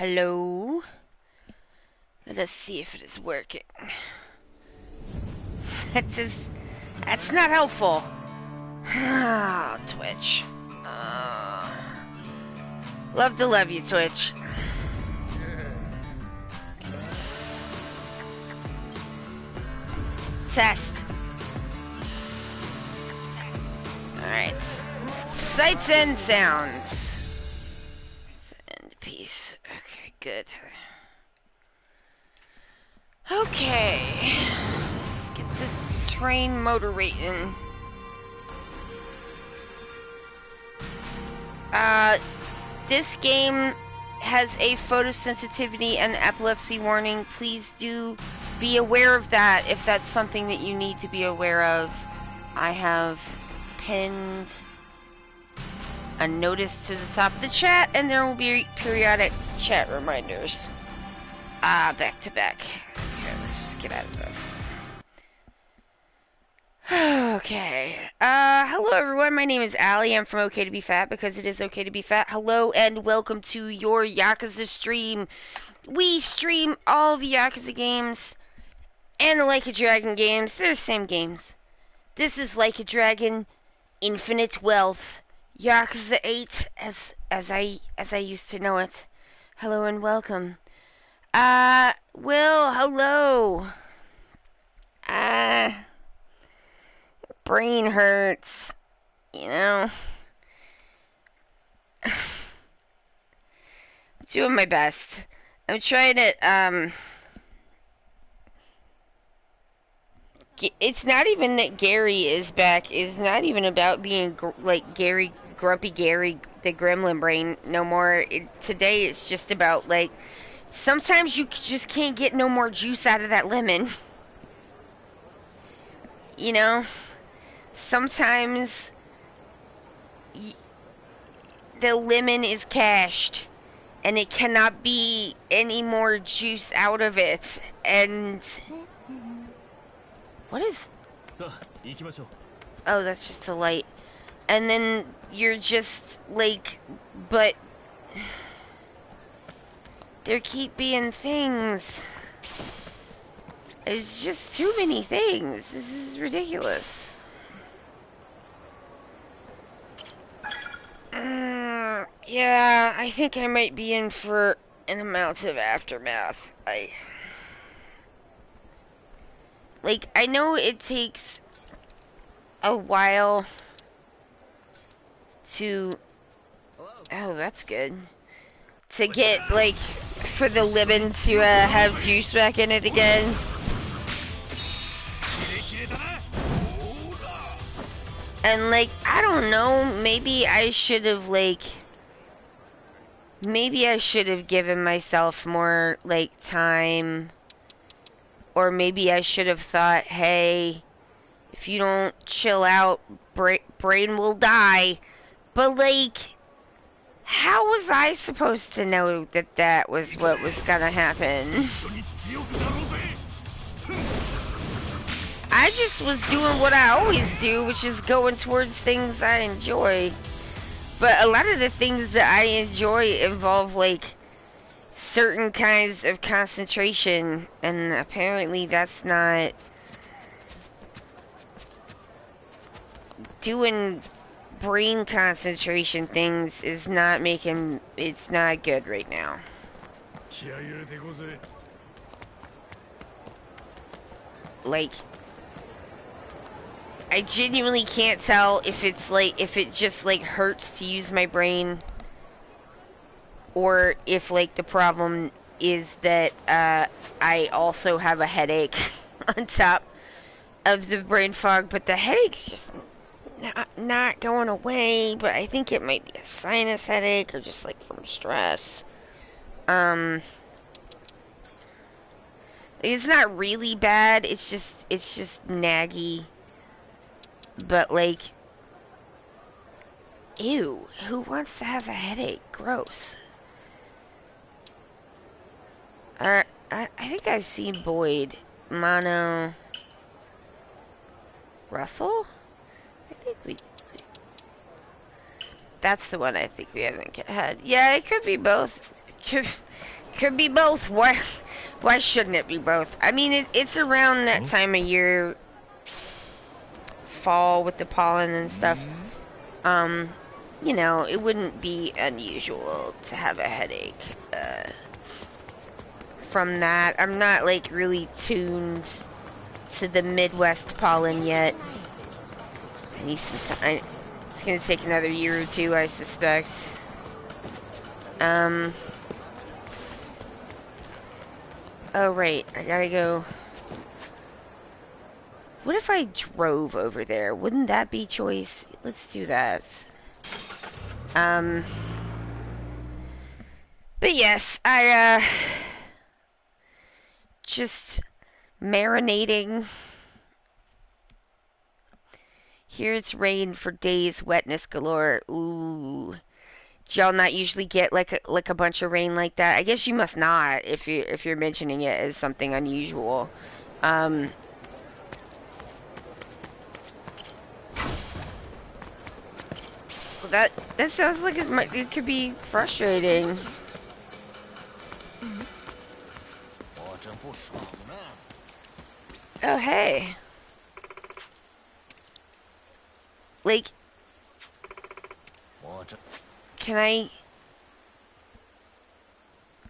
Hello? Let us see if it is working. That's not helpful. Ah, Twitch. Love to love you, Twitch. Test. Alright. Sights and sounds. And peace. Okay, good. Okay. Let's get this train motor rating. This game has a photosensitivity and epilepsy warning. Please do be aware of that if that's something that you need to be aware of. I have pinned a notice to the top of the chat, and there will be periodic chat reminders. Back to back. Okay, let's just get out of this. Okay. Hello everyone, my name is Allie. I'm from Ok2BeFat because it is okay to be fat. Hello and welcome to your Yakuza stream. We stream all the Yakuza games and the Like a Dragon games. They're the same games. This is Like a Dragon, Infinite Wealth, Yakuza 8 as I used to know it. Hello and welcome. Will, hello. Brain hurts, you know. I'm doing my best. I'm trying to, it's not even that Gary is back. It's not even about being, like, Grumpy Gary, the gremlin brain, no more. Today it's just about, like, sometimes you just can't get no more juice out of that lemon. You know? Sometimes the lemon is cashed and it cannot be any more juice out of it. And what is... Oh, that's just a light. And then you're just like, but there keep being things. There's just too many things. This is ridiculous. Yeah, I think I might be in for an amount of aftermath. I know it takes a while to... Oh, that's good. To get, like, for the lemon to have juice back in it again. And, like, I don't know, maybe I should have, like... Maybe I should have given myself more, like, time. Or maybe I should have thought, hey, if you don't chill out, brain will die. But, like, how was I supposed to know that that was what was gonna happen? I just was doing what I always do, which is going towards things I enjoy. But a lot of the things that I enjoy involve, like, certain kinds of concentration, and apparently that's not... Doing brain concentration things is not making... It's not good right now. Like... I genuinely can't tell if it's like, if it just like hurts to use my brain, or if like the problem is that I also have a headache on top of the brain fog, but the headache's just not going away. But I think it might be a sinus headache or just like from stress. It's not really bad. It's just naggy. But, like, ew, who wants to have a headache? Gross. I think I've seen Boyd. Mono. Russell? I think we... That's the one I think we haven't had. Yeah, it could be both. could be both. Why shouldn't it be both? I mean, it's around that time of year, fall with the pollen and stuff. You know, it wouldn't be unusual to have a headache from that. I'm not like really tuned to the Midwest pollen yet. I need some time. It's gonna take another year or two, I suspect. Oh right, I gotta go. What if I drove over there? Wouldn't that be choice? Let's do that. But yes, I just marinating. Here it's rain for days, wetness galore. Ooh. Do y'all not usually get like a bunch of rain like that? I guess you must not if you're mentioning it as something unusual. Well, that sounds like it could be frustrating. Oh hey. Like, can I...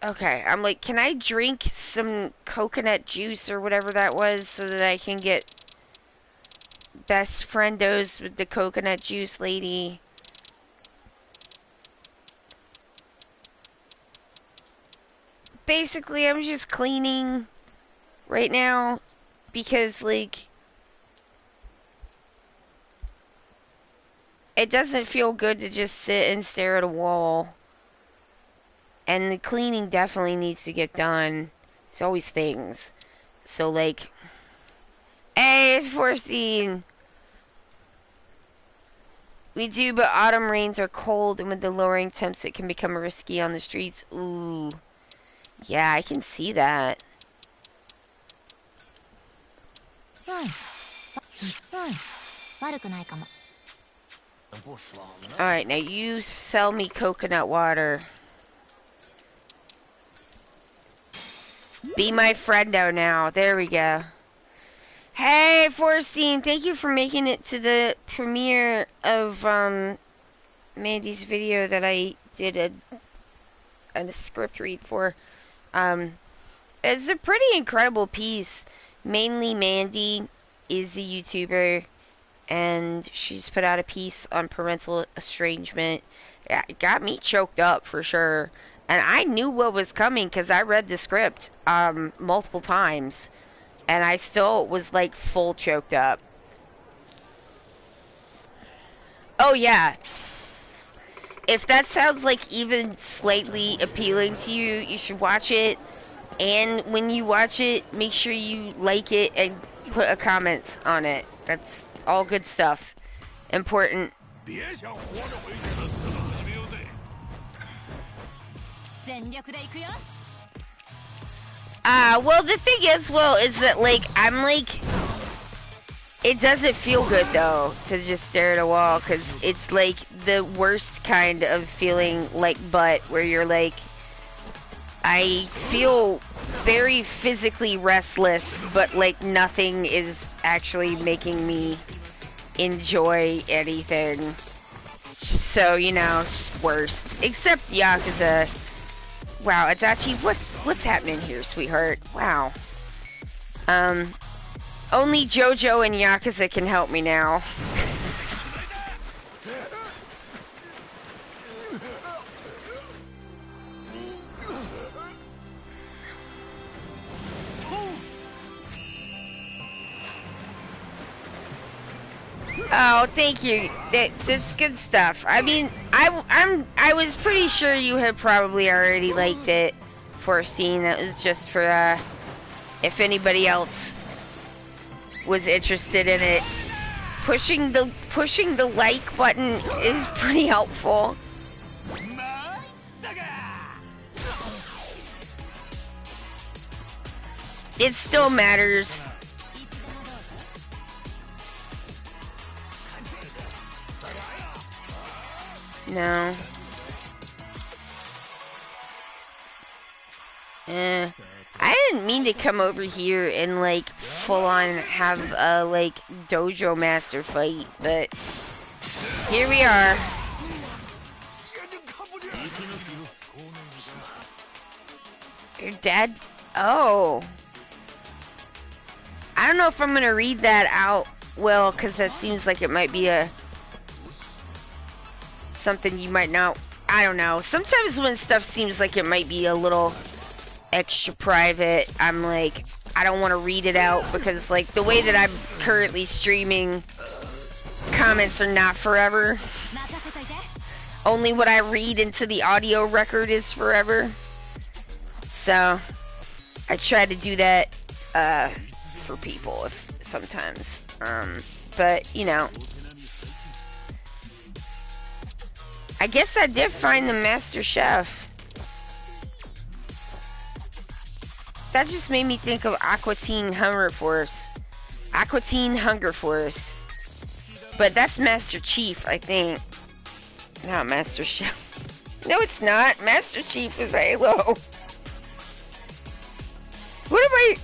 Okay, I'm like, can I drink some coconut juice or whatever that was so that I can get best friendos with the coconut juice lady? Basically, I'm just cleaning right now because, like, it doesn't feel good to just sit and stare at a wall. And the cleaning definitely needs to get done. There's always things. So, like, hey, it's 14. We do, but autumn rains are cold, and with the lowering temps, it can become risky on the streets. Ooh. Yeah, I can see that. Alright, now you sell me coconut water. Be my friendo now. There we go. Hey, Forstine, thank you for making it to the premiere of Mandy's video that I did a script read for. It's a pretty incredible piece. Mainly Mandy is the YouTuber, and she's put out a piece on parental estrangement. Yeah, it got me choked up for sure. And I knew what was coming because I read the script multiple times. And I still was like full choked up. Oh yeah. If that sounds like even slightly appealing to you, you should watch it. And when you watch it, make sure you like it and put a comment on it. That's all good stuff. Important. Well, the thing is, is that, like, I'm, like, it doesn't feel good, though, to just stare at a wall, because it's, like, the worst kind of feeling like butt, where you're, like, I feel very physically restless, but, like, nothing is actually making me enjoy anything. So, you know, just worst. Except Yakuza. Wow, Adachi, what's happening here, sweetheart? Wow. Only JoJo and Yakuza can help me now. Oh, thank you. That's good stuff. I mean, I was pretty sure you had probably already liked it for a scene. That was just for if anybody else was interested in it. Pushing the like button is pretty helpful. It still matters. No. I didn't mean to come over here and like full on have a like dojo master fight, but here we are. Your dad? Oh. I don't know if I'm gonna read that out well, because that seems like it might be something you might not. I don't know. Sometimes when stuff seems like it might be a little extra private, I'm like, I don't want to read it out, because like the way that I'm currently streaming, comments are not forever. Only what I read into the audio record is forever. So I try to do that for people sometimes. But you know, I guess I did find the Master Chef. That just made me think of Aqua Teen Hunger Force. Aqua Teen Hunger Force. But that's Master Chief, I think. Not Master Chef. No, it's not. Master Chief is Halo. What am I...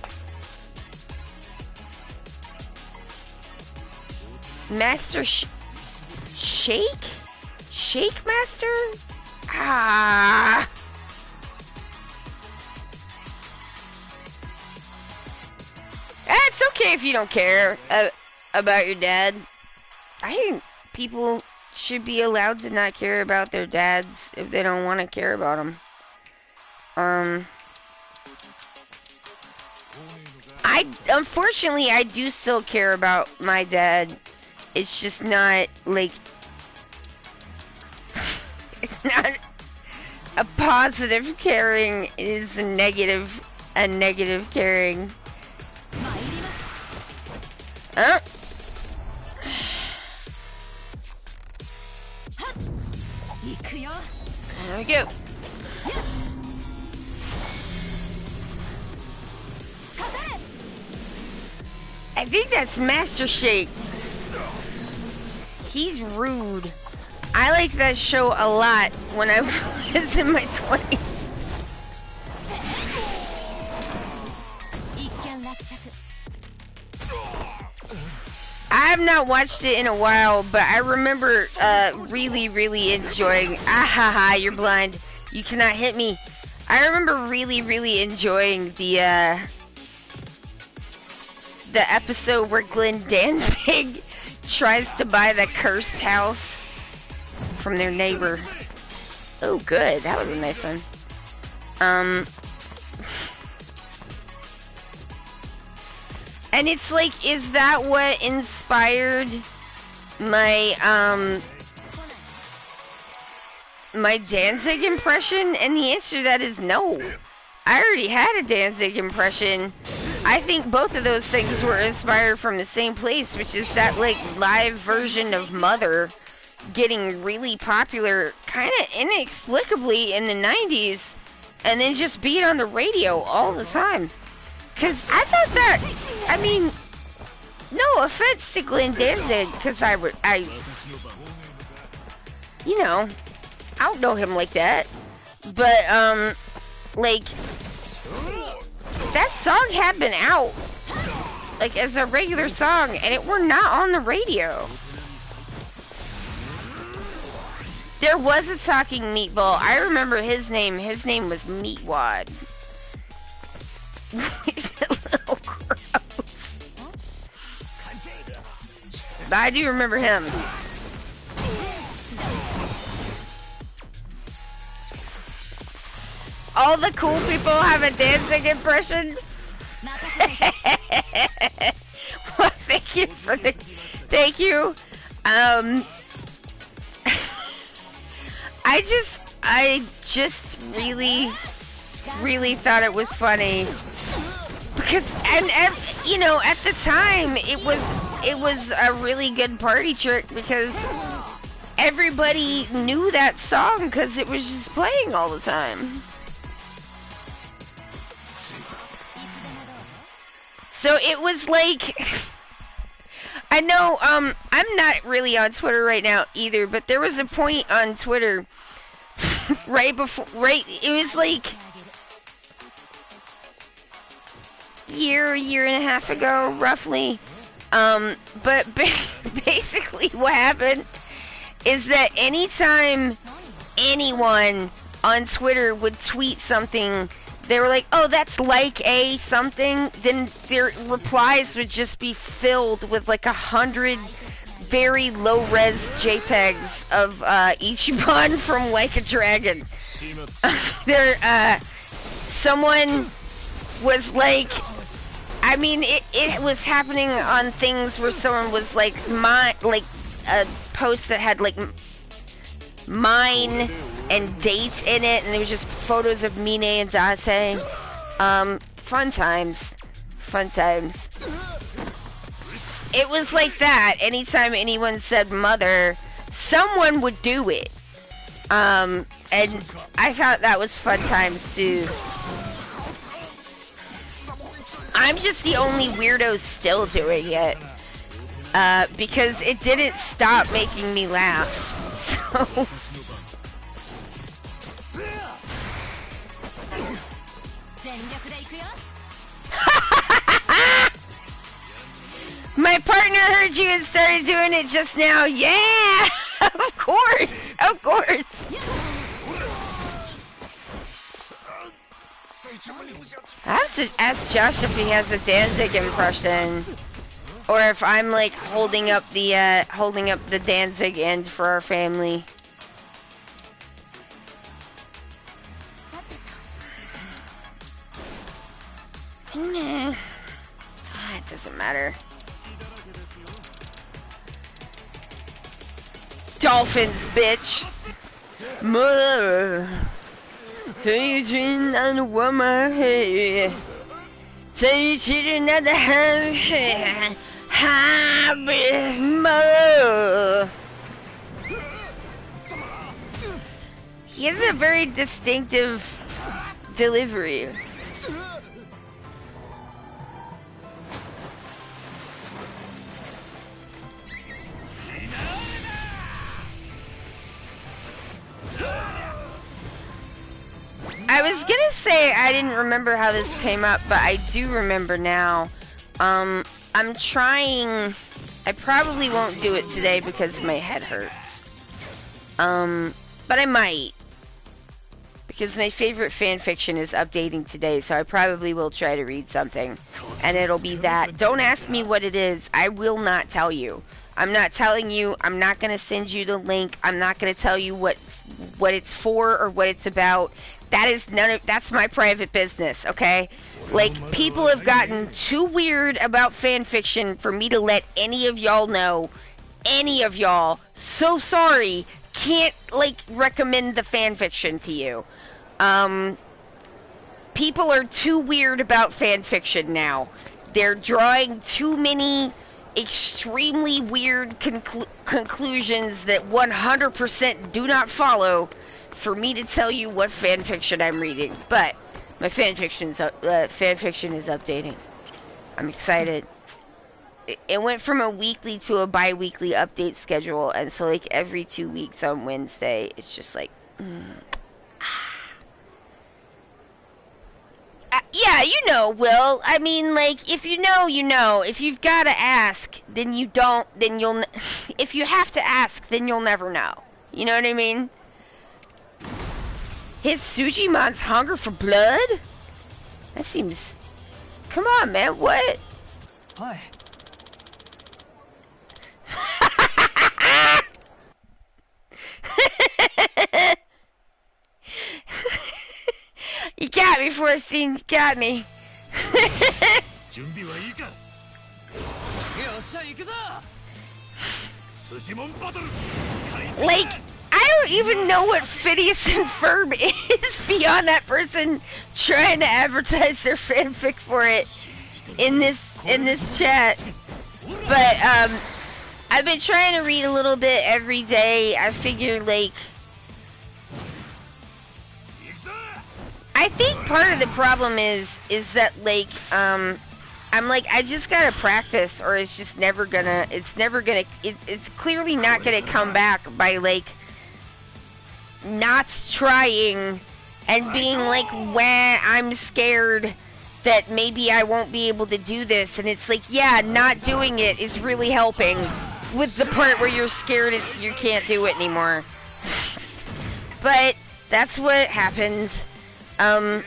Master Shake? Shake Master? Ah. It's okay if you don't care about your dad. I think people should be allowed to not care about their dads if they don't want to care about them. Unfortunately, I do still care about my dad. It's just not, like, it's not a positive caring, it is a negative caring. Huh? There we go. I think that's Master Shake. He's rude. I like that show a lot when I was in my 20s. I have not watched it in a while, but I remember really enjoying. Ahaha, you're blind. You cannot hit me. I remember really enjoying the episode where Glenn Danzig tries to buy the cursed house from their neighbor. Oh, good. That was a nice one. And it's like, is that what inspired my, my Danzig impression? And the answer to that is no. I already had a Danzig impression. I think both of those things were inspired from the same place, which is that, like, live version of Mother getting really popular kind of inexplicably in the 90s, and then just being on the radio all the time. Because I thought that, I mean, no offense to Glenn Danzig, because you know, I don't know him like that, but, like, that song had been out, like, as a regular song, and it were not on the radio. There was a talking meatball. I remember his name. His name was Meatwad. Which is a little gross. But I do remember him. All the cool people have a dancing impression. Well, thank you for the... Thank you. I just really thought it was funny. Because, and you know, at the time, it was a really good party trick because everybody knew that song because it was just playing all the time. So it was like, I know, I'm not really on Twitter right now either, but there was a point on Twitter it was like, year and a half ago, roughly. But basically what happened is that anytime anyone on Twitter would tweet something, they were like, oh, that's like a something, then their replies would just be filled with like 100 very low-res JPEGs of Ichiban from Like a Dragon. Someone was like, I mean, it was happening on things where someone was like, a post that had like mine and dates in it, and there was just photos of Mine and Date. Fun times. It was like that. Anytime anyone said mother, someone would do it. And I thought that was fun times too. I'm just the only weirdo still doing it. Because it didn't stop making me laugh. So... My partner heard you and started doing it just now. Yeah! Of course! Of course! I have to ask Josh if he has a Danzig impression. Or if I'm like holding up the Danzig end for our family. Nah. It doesn't matter. Dolphins, bitch. Mother. Teaching on the woman. Teaching at the hand. Happy mother. He has a very distinctive delivery. I was gonna say I didn't remember how this came up, but I do remember now. I'm trying... I probably won't do it today because my head hurts. But I might. Because my favorite fanfiction is updating today, so I probably will try to read something. And it'll be that. Don't ask me what it is. I will not tell you. I'm not telling you. I'm not gonna send you the link. I'm not gonna tell you what it's for or what it's about. That is that's my private business, okay? Like, people have gotten too weird about fanfiction for me to let any of y'all know. Any of y'all. So sorry. Can't, like, recommend the fanfiction to you. People are too weird about fanfiction now. They're drawing too many extremely weird conclusions that 100% do not follow for me to tell you what fanfiction I'm reading. But my fanfiction is updating. I'm excited. It went from a weekly to a bi-weekly update schedule, and so like every 2 weeks on Wednesday, it's just like, yeah, you know, Will. I mean, like, if you know, you know. If you've got to ask, then you don't, then you'll, if you have to ask, then you'll never know. You know what I mean? His Sujimon's hunger for blood? That seems... Come on, man, what? Hi. You got me, Forrestine, you got me. Like, I don't even know what Phineas and Ferb is beyond that person trying to advertise their fanfic for it in this chat. But I've been trying to read a little bit every day. I figure, like, I think part of the problem is that, like, I'm like, I just gotta practice, or it's just never gonna, it's clearly not gonna come back by, like, not trying and being like, wah, I'm scared that maybe I won't be able to do this, and it's like, yeah, not doing it is really helping with the part where you're scared you can't do it anymore. But that's what happens. I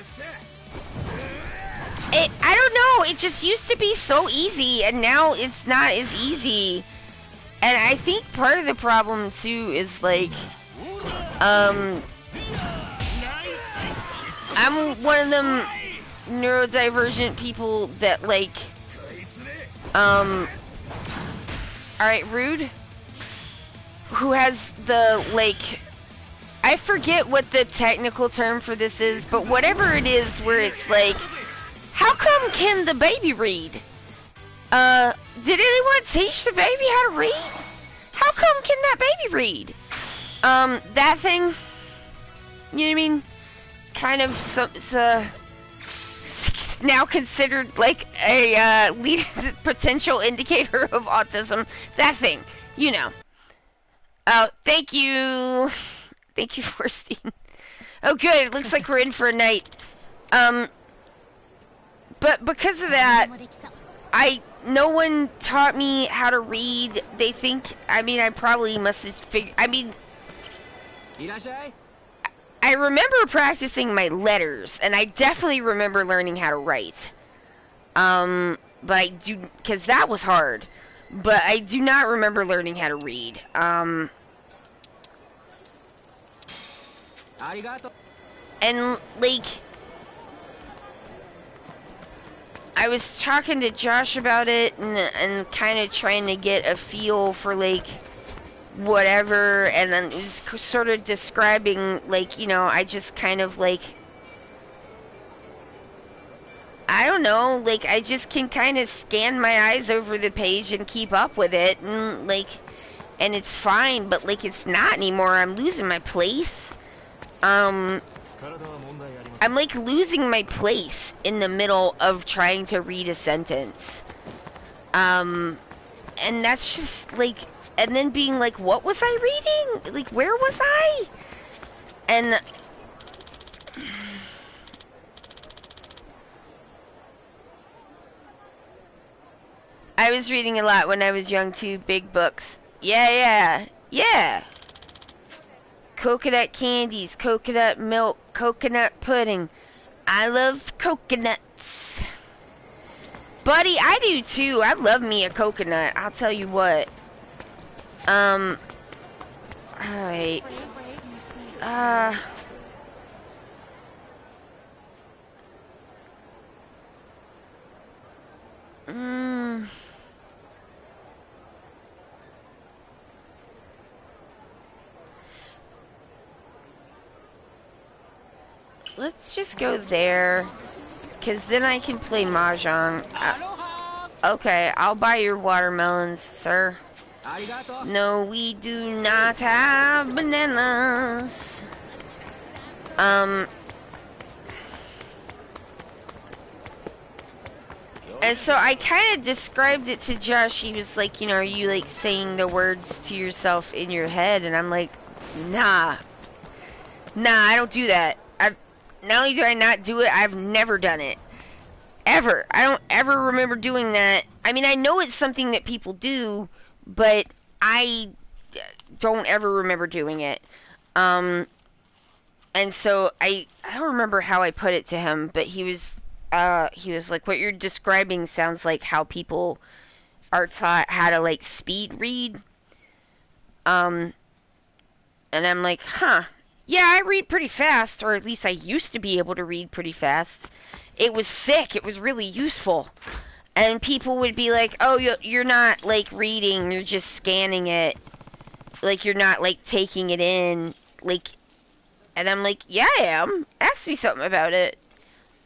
don't know, it just used to be so easy, and now it's not as easy. And I think part of the problem too is like, I'm one of them neurodivergent people that like, alright, Rude, who has the, like, I forget what the technical term for this is, but whatever it is where it's like, how come can the baby read? Did anyone teach the baby how to read? How come can that baby read? That thing, you know what I mean? Kind of, now considered like a potential indicator of autism. That thing, you know. Thank you. Thank you, Forstein. Oh, good. It looks like we're in for a night. But because of that, no one taught me how to read. They think, I mean, I probably must have figured, I mean, I remember practicing my letters, and I definitely remember learning how to write. But I do, because that was hard. But I do not remember learning how to read. And, like, I was talking to Josh about it, and kind of trying to get a feel for, like, whatever, and then it was sort of describing, like, you know, I just kind of, like, I don't know, like, I just can kind of scan my eyes over the page and keep up with it, and, like, and it's fine, but, like, it's not anymore. I'm losing my place. I'm, like, losing my place in the middle of trying to read a sentence. And that's just, like, and then being like, what was I reading? Like, where was I? And I was reading a lot when I was young too, big books. Yeah. Coconut candies, coconut milk, coconut pudding. I love coconuts. Buddy, I do too. I love me a coconut, I'll tell you what. Alright. Let's just go there, because then I can play Mahjong. Okay, I'll buy your watermelons, sir. No, we do not have bananas. And so I kind of described it to Josh. He was like, you know, are you like saying the words to yourself in your head? And I'm like, nah, I don't do that. Not only do I not do it, I've never done it. Ever. I don't ever remember doing that. I mean, I know it's something that people do, but I don't ever remember doing it. And so I don't remember how I put it to him, but he was like, what you're describing sounds like how people are taught how to, like, speed read. And I'm like, huh. Yeah, I read pretty fast, or at least I used to be able to read pretty fast. It was sick. It was really useful. And people would be like, oh, you're not, like, reading. You're just scanning it. Like, you're not, like, taking it in. Like, and I'm like, yeah, I am. Ask me something about it.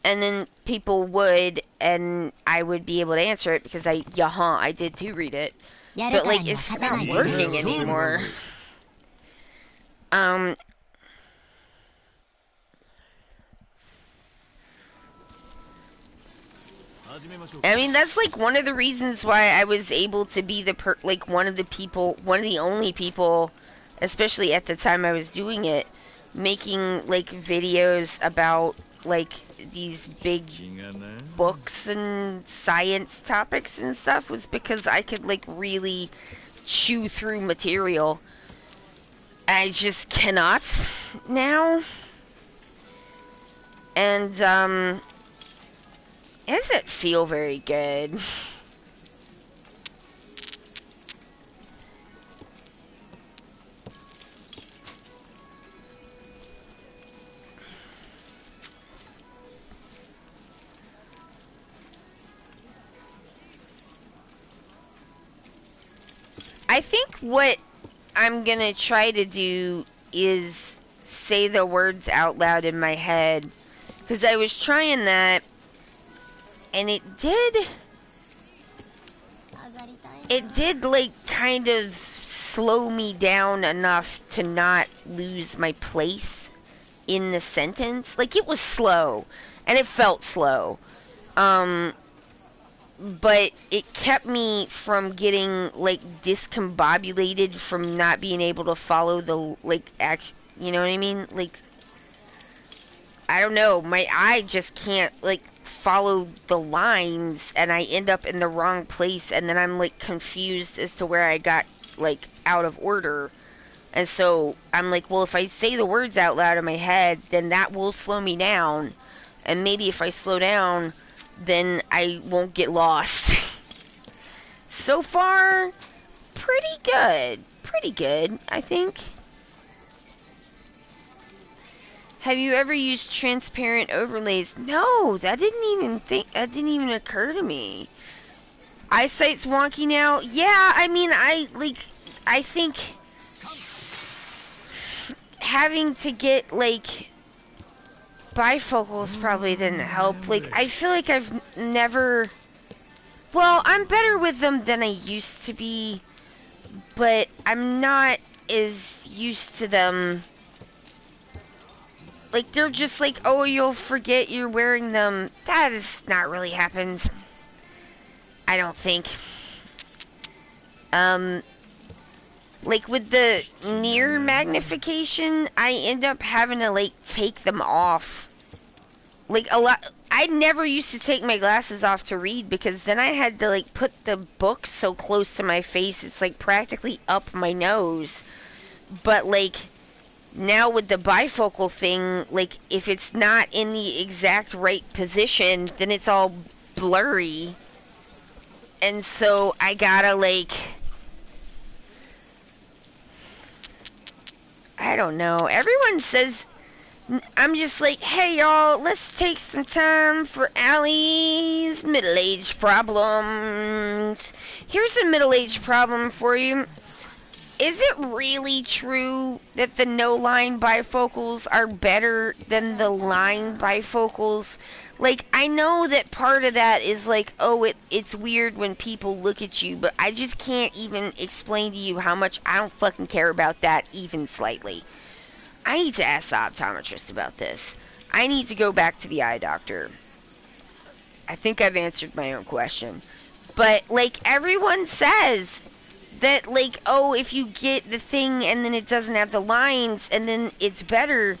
And then people would, and I would be able to answer it because I did too read it. But, like, it's not working anymore. I mean, that's, like, one of the reasons why I was able to be one of the only people, especially at the time I was doing it, making, like, videos about like these big books and science topics and stuff was because I could like really chew through material. I just cannot now. And it doesn't feel very good. I think what I'm gonna try to do is say the words out loud in my head. Because I was trying that, and it did like kind of slow me down enough to not lose my place in the sentence. Like, it was slow, and it felt slow. But it kept me from getting, like, discombobulated from not being able to follow the, like, you know what I mean? Like, I don't know, my eye just can't, like, follow the lines, and I end up in the wrong place, and then I'm, like, confused as to where I got, like, out of order. And so I'm like, well, if I say the words out loud in my head, then that will slow me down. And maybe if I slow down, then I won't get lost. So far, pretty good. Pretty good, I think. Have you ever used transparent overlays? No, that didn't even occur to me. Eyesight's wonky now. Yeah, I mean, I think having to get, like, bifocals probably didn't help. Like, I feel like I've never... Well, I'm better with them than I used to be, but I'm not as used to them. Like, they're just like, oh, you'll forget you're wearing them. That has not really happened. I don't think. Like, with the near magnification, I end up having to, like, take them off. Like, a lot... I never used to take my glasses off to read, because then I had to, like, put the book so close to my face, it's, like, practically up my nose. But, like, now with the bifocal thing, like, if it's not in the exact right position, then it's all blurry. And so I gotta, like... I don't know. Everyone says... I'm just like, hey, y'all, let's take some time for Allie's middle-age problems. Here's a middle-age problem for you. Is it really true that the no-line bifocals are better than the line bifocals? Like, I know that part of that is like, oh, it's weird when people look at you, but I just can't even explain to you how much I don't fucking care about that even slightly. I need to ask the optometrist about this. I need to go back to the eye doctor. I think I've answered my own question. But, like, everyone says that, like, oh, if you get the thing and then it doesn't have the lines and then it's better.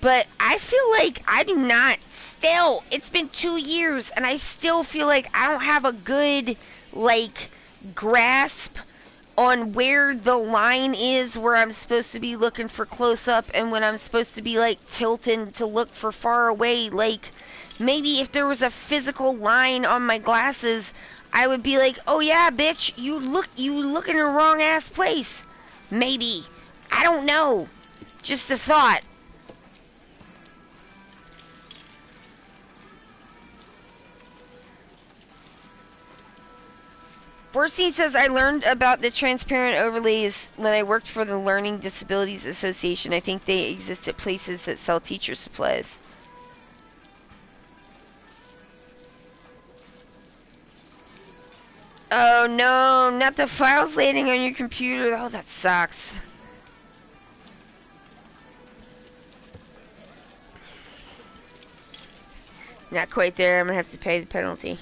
But I feel like I do not still. It's been 2 years and I still feel like I don't have a good, like, grasp on where the line is, where I'm supposed to be looking for close up and when I'm supposed to be, like, tilting to look for far away. Like, maybe if there was a physical line on my glasses, I would be like, oh yeah, bitch, you look in the wrong ass place. Maybe. I don't know. Just a thought. Borstein says, I learned about the transparent overlays when I worked for the Learning Disabilities Association. I think they exist at places that sell teacher supplies. Oh no, not the files landing on your computer. Oh, that sucks. Not quite there. I'm gonna have to pay the penalty.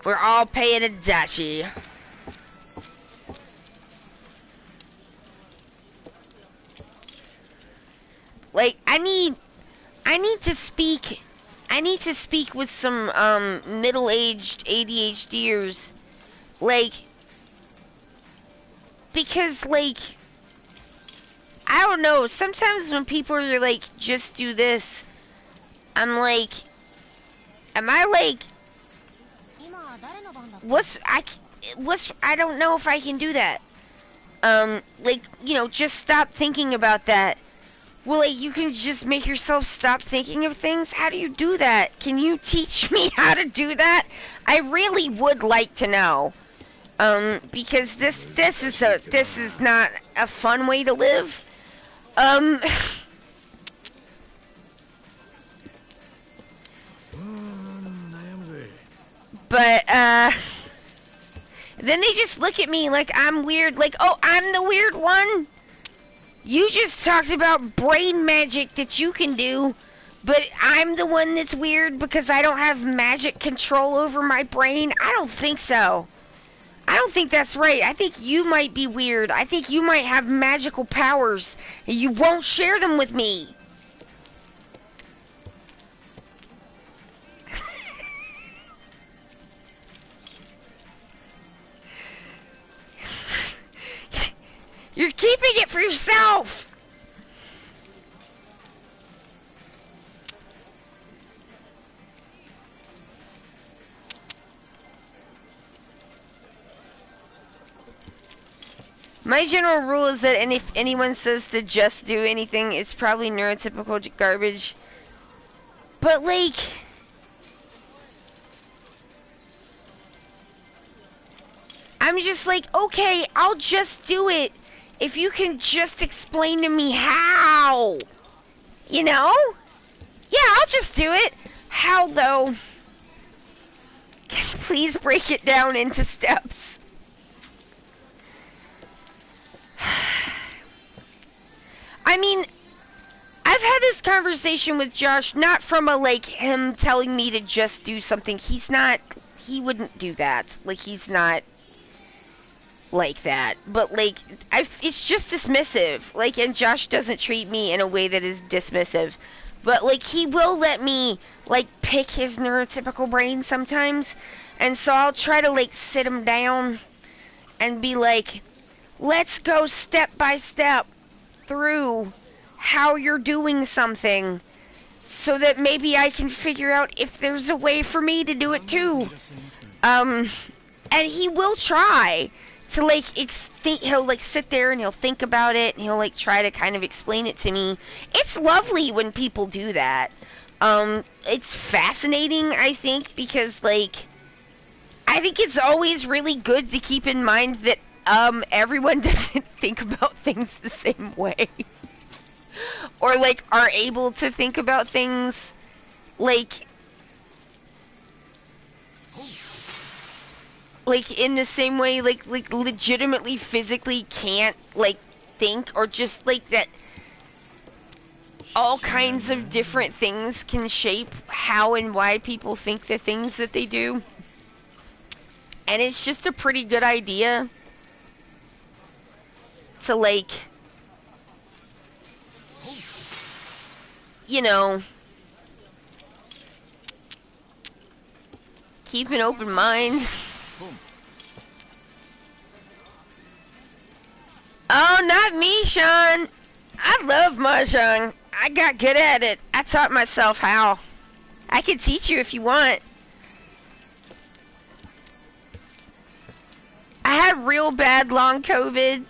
We're all paying a dashi. Like, I I need to speak. I need to speak with some middle-aged ADHDers, like, because like I don't know. Sometimes when people are like, just do this, I'm like, am I like, I don't know if I can do that. Like, you know, just stop thinking about that. Well, like, you can just make yourself stop thinking of things? How do you do that? Can you teach me how to do that? I really would like to know. Because this is not a fun way to live. But, then they just look at me like I'm weird, like, oh, I'm the weird one? You just talked about brain magic that you can do, but I'm the one that's weird because I don't have magic control over my brain? I don't think so. I don't think that's right. I think you might be weird. I think you might have magical powers, and you won't share them with me. You're keeping it for yourself! My general rule is that if anyone says to just do anything, it's probably neurotypical garbage. But like, I'm just like, okay, I'll just do it. If you can just explain to me how, you know? Yeah, I'll just do it. How, though? Please break it down into steps. I mean, I've had this conversation with Josh, not from a, like, him telling me to just do something. He wouldn't do that. Like, he's not like that, but like it's just dismissive, like, and Josh doesn't treat me in a way that is dismissive, but like he will let me like pick his neurotypical brain sometimes, and so I'll try to like sit him down and be like, let's go step by step through how you're doing something so that maybe I can figure out if there's a way for me to do it too. And he will try to like he'll like sit there and he'll think about it and he'll like try to kind of explain it to me. It's lovely when people do that. It's fascinating, I think, because like I think it's always really good to keep in mind that everyone doesn't think about things the same way. Or like are able to think about things like in the same way, like legitimately physically can't like think, or just like that all kinds of different things can shape how and why people think the things that they do. And it's just a pretty good idea to like, you know, keep an open mind. Oh, not me, Sean. I love Mahjong. I got good at it. I taught myself how. I can teach you if you want. I had real bad long COVID,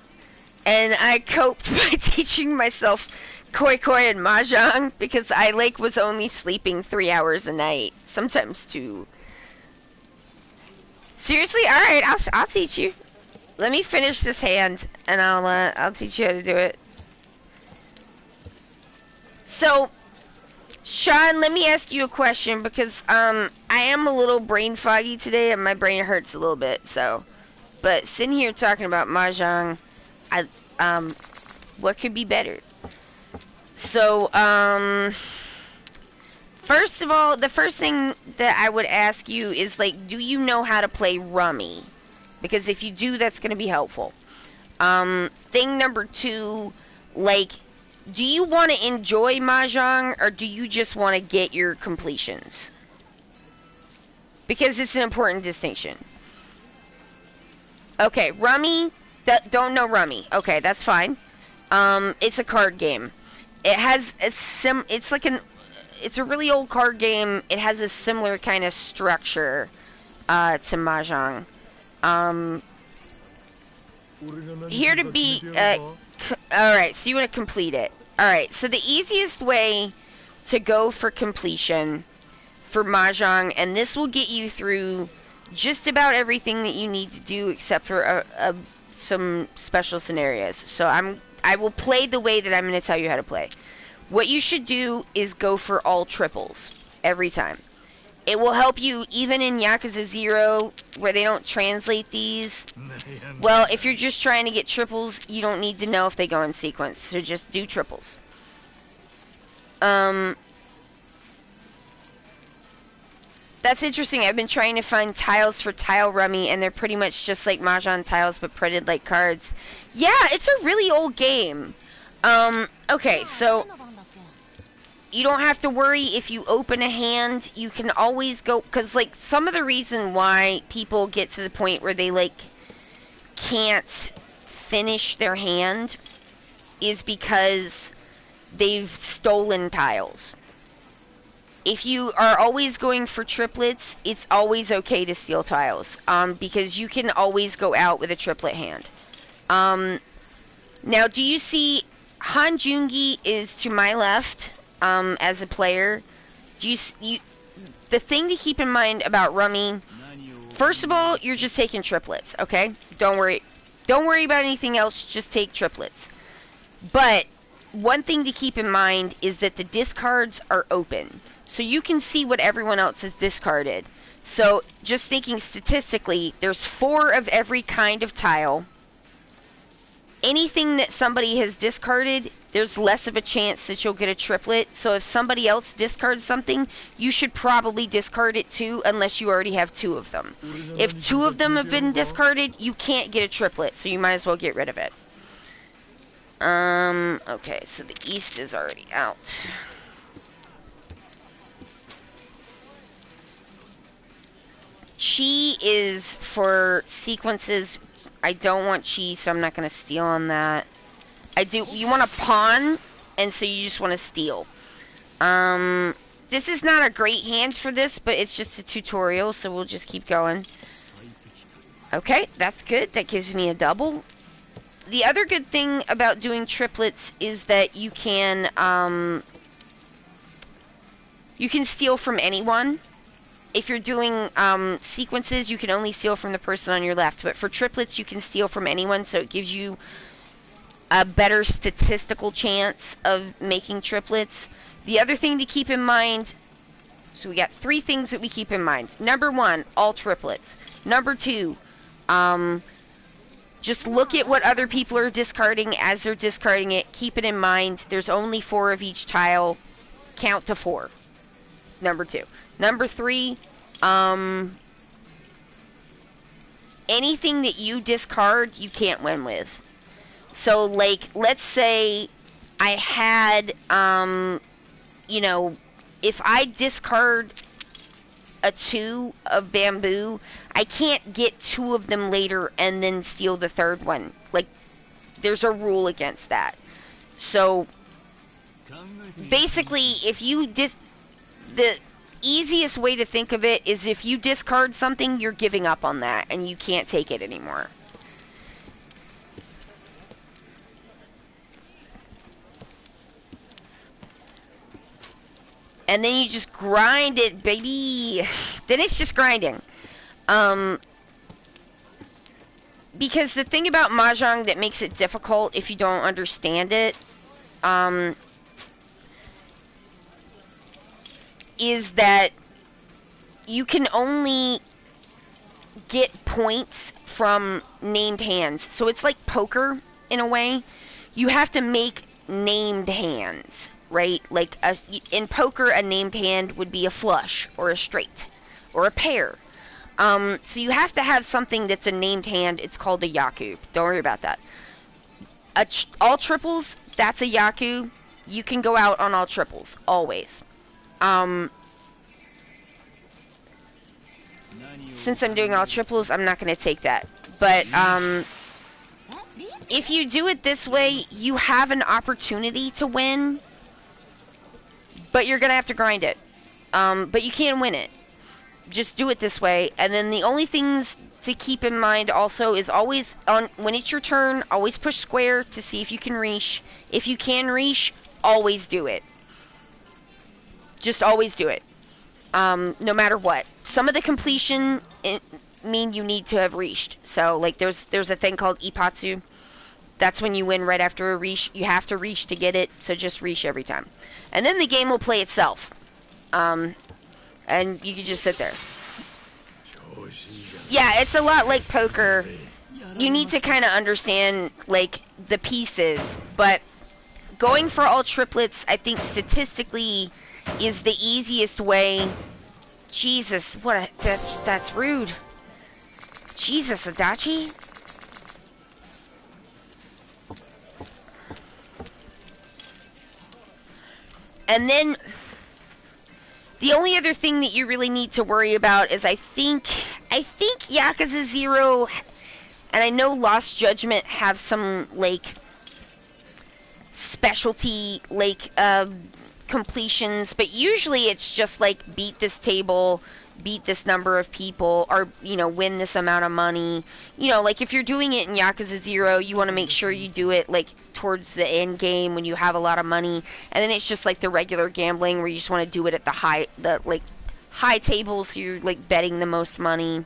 and I coped by teaching myself KoFi and Mahjong because I like was only sleeping 3 hours a night, sometimes 2. Seriously, all right, I'll teach you. Let me finish this hand, and I'll teach you how to do it. So, Sean, let me ask you a question because I am a little brain foggy today, and my brain hurts a little bit. So, but sitting here talking about Mahjong, what could be better? So, first of all, the first thing that I would ask you is like, do you know how to play Rummy? Because if you do, that's going to be helpful. Thing number 2, like, do you want to enjoy Mahjong, or do you just want to get your completions? Because it's an important distinction. Okay, Rummy, don't know Rummy. Okay, that's fine. It's a card game. It has a it's a really old card game. It has a similar kind of structure to Mahjong. Here to be, alright, so you want to complete it. Alright, so the easiest way to go for completion for Mahjong, and this will get you through just about everything that you need to do except for some special scenarios. So I will play the way that I'm going to tell you how to play. What you should do is go for all triples every time. It will help you even in Yakuza 0 where they don't translate these. Well, if you're just trying to get triples, you don't need to know if they go in sequence. So just do triples. That's interesting. I've been trying to find tiles for Tile Rummy, and they're pretty much just like Mahjong tiles, but printed like cards. Yeah, it's a really old game. Okay, so you don't have to worry if you open a hand. You can always go, because, like, some of the reason why people get to the point where they, like, can't finish their hand is because they've stolen tiles. If you are always going for triplets, it's always okay to steal tiles, because you can always go out with a triplet hand. Now, do you see Han Jungi is to my left, as a player? Do you the thing to keep in mind about Rummy, first of all, you're just taking triplets, okay? Don't worry about anything else, just take triplets. But one thing to keep in mind is that the discards are open. So you can see what everyone else has discarded. So just thinking statistically, there's 4 of every kind of tile. Anything that somebody has discarded, there's less of a chance that you'll get a triplet. So if somebody else discards something, you should probably discard it too, unless you already have 2 of them. If 2 of them have been discarded, you can't get a triplet, so you might as well get rid of it. Okay, so the East is already out. Chi is for sequences. I don't want Chi, so I'm not going to steal on that. You want to pawn, and so you just want to steal. This is not a great hand for this, but it's just a tutorial, so we'll just keep going. Okay, that's good. That gives me a double. The other good thing about doing triplets is that you can steal from anyone. If you're doing sequences, you can only steal from the person on your left. But for triplets, you can steal from anyone, so it gives you a better statistical chance of making triplets. The other thing to keep in mind, so we got 3 things that we keep in mind. Number 1, all triplets. Number 2, just look at what other people are discarding as they're discarding it. Keep it in mind. There's only 4 of each tile. Count to 4. Number 2. Number 3, anything that you discard, you can't win with. So, like, let's say I had, you know, if I discard a 2 of bamboo, I can't get 2 of them later and then steal the 3rd one. Like, there's a rule against that. So, basically, if you the easiest way to think of it is if you discard something, you're giving up on that, and you can't take it anymore. And then you just grind it, baby. Then it's just grinding. Because the thing about Mahjong that makes it difficult if you don't understand it, is that you can only get points from named hands. So it's like poker in a way. You have to make named hands, right? Like in poker, a named hand would be a flush or a straight or a pair. So you have to have something that's a named hand. It's called a yaku. Don't worry about that. All triples, that's a yaku. you can go out on all triples, always. Since I'm doing all triples, I'm not going to take that. But, if you do it this way, you have an opportunity to win, but you're going to have to grind it. But you can win it. Just do it this way. And then the only things to keep in mind also is always, when it's your turn, always push square to see if you can reach. If you can reach, always do it. Just always do it. No matter what. Some of the completion mean you need to have reached. So, like, there's a thing called Ipatsu. That's when you win right after a reach. You have to reach to get it, so just reach every time. And then the game will play itself. And you can just sit there. Yeah, it's a lot like poker. You need to kind of understand, like, the pieces. But going for all triplets, I think statistically, is the easiest way. Jesus, that's rude. Jesus, Adachi. And then the only other thing that you really need to worry about is I think Yakuza 0 and I know Lost Judgment have some like specialty like completions, but usually it's just like beat this table, beat this number of people, or, you know, win this amount of money. You know, like if you're doing it in Yakuza 0, you want to make sure you do it like towards the end game when you have a lot of money, and then it's just like the regular gambling where you just want to do it at the high tables, so you're like betting the most money.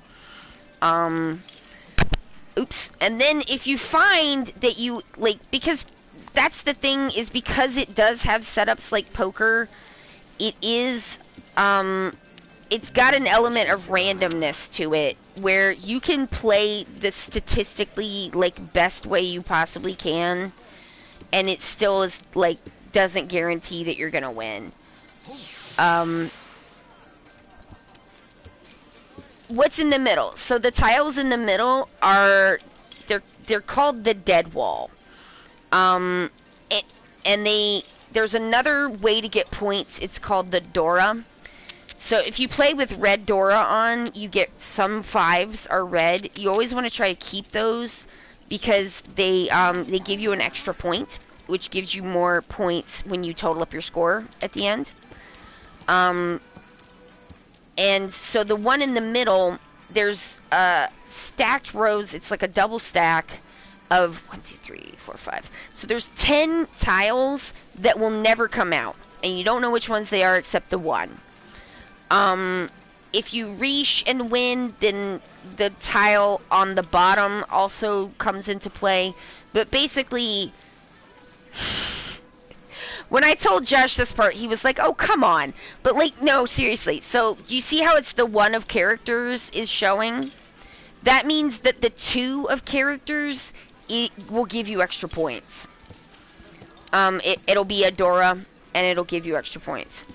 Oops. And then if you find that you like, because that's the thing, is because it does have setups like poker, it is, it's got an element of randomness to it, where you can play the statistically, like, best way you possibly can, and it still is, like, doesn't guarantee that you're gonna win. What's in the middle? So the tiles in the middle are, they're called the dead wall. There's another way to get points. It's called the Dora. So if you play with red Dora on, you get some 5s are red. You always want to try to keep those because they give you an extra point, which gives you more points when you total up your score at the end. And so the one in the middle, there's stacked rows. It's like a double stack of 1, 2, 3, 4, 5. So there's 10 tiles that will never come out, and you don't know which ones they are except the one. If you reach and win, then the tile on the bottom also comes into play. But basically, when I told Josh this part, he was like, oh, come on. But, like, no, seriously. So, you see how it's the 1 of characters is showing? That means that the 2 of characters, it will give you extra points. It'll be a Dora, and it'll give you extra points.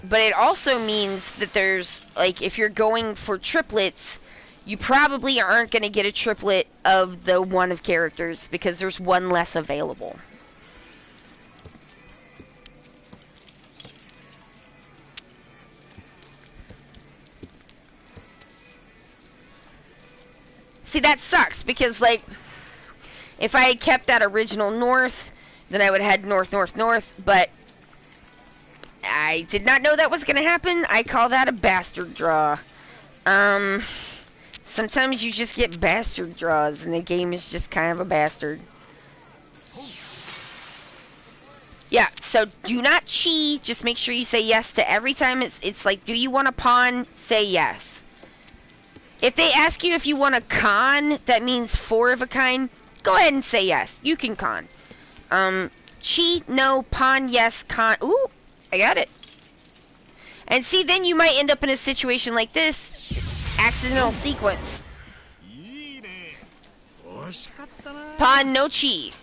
But it also means that there's, like, if you're going for triplets, you probably aren't going to get a triplet of the 1 of characters, because there's 1 less available. See, that sucks, because, like, if I had kept that original north, then I would head north, north, north, but I did not know that was going to happen. I call that a bastard draw. Sometimes you just get bastard draws, and the game is just kind of a bastard. Yeah, so do not cheat. Just make sure you say yes to every time. It's like, do you want a pawn? Say yes. If they ask you if you want a con, that means 4 of a kind, go ahead and say yes. You can con. Cheat, no. Pawn, yes. Con. Ooh, I got it. And see, then you might end up in a situation like this. Accidental sequence. Pawn, no cheat.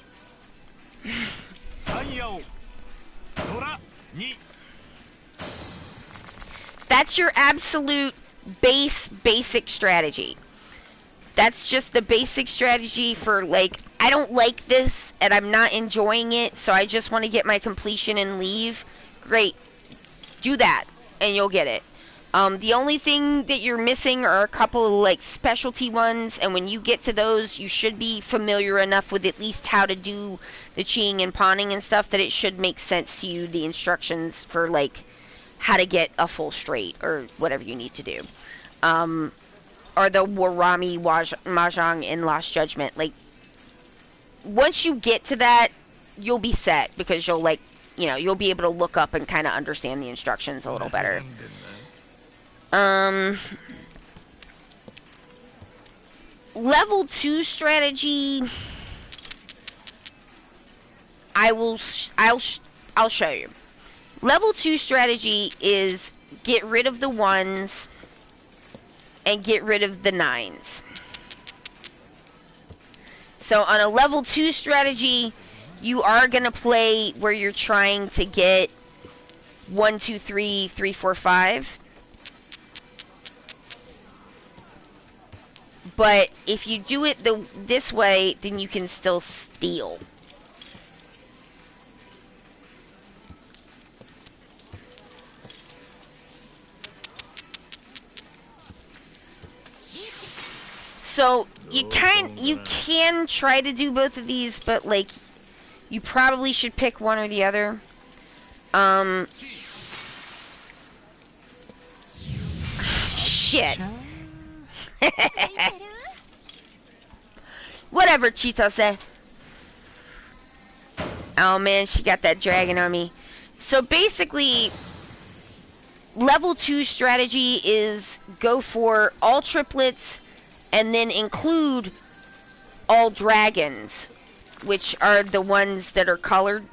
That's your absolute basic strategy. That's just the basic strategy for, like, I don't like this and I'm not enjoying it, so I just want to get my completion and leave, great. Do that and you'll get it. The only thing that you're missing are a couple of like specialty ones, and when you get to those, you should be familiar enough with at least how to do the cheating and pawning and stuff that it should make sense to you, the instructions for like how to get a full straight or whatever you need to do. Or the Warami Mahjong in Lost Judgment. Like, once you get to that, you'll be set because you'll like, you know, you'll be able to look up and kind of understand the instructions a little better. Level 2 strategy, I'll show you. Level 2 strategy is get rid of the 1s and get rid of the 9s. So on a level 2 strategy, you are going to play where you're trying to get 1, 2, 3, 3, 4, 5. But if you do it this way, then you can still steal. So you can try to do both of these, but like you probably should pick one or the other. Shit. Whatever, Cheetah says. Oh man, she got that dragon on me. So basically, level 2 strategy is go for all triplets and then include all dragons, which are the ones that are colored.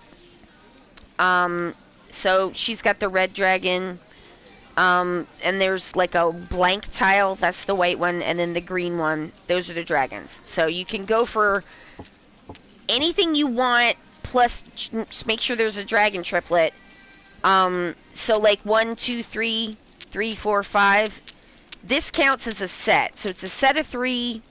So she's got the red dragon. And there's like a blank tile, that's the white one, and then the green one, those are the dragons. So you can go for anything you want, plus just make sure there's a dragon triplet. So like 1, 2, 3, 3, 4, 5. This counts as a set. So it's a set of 3,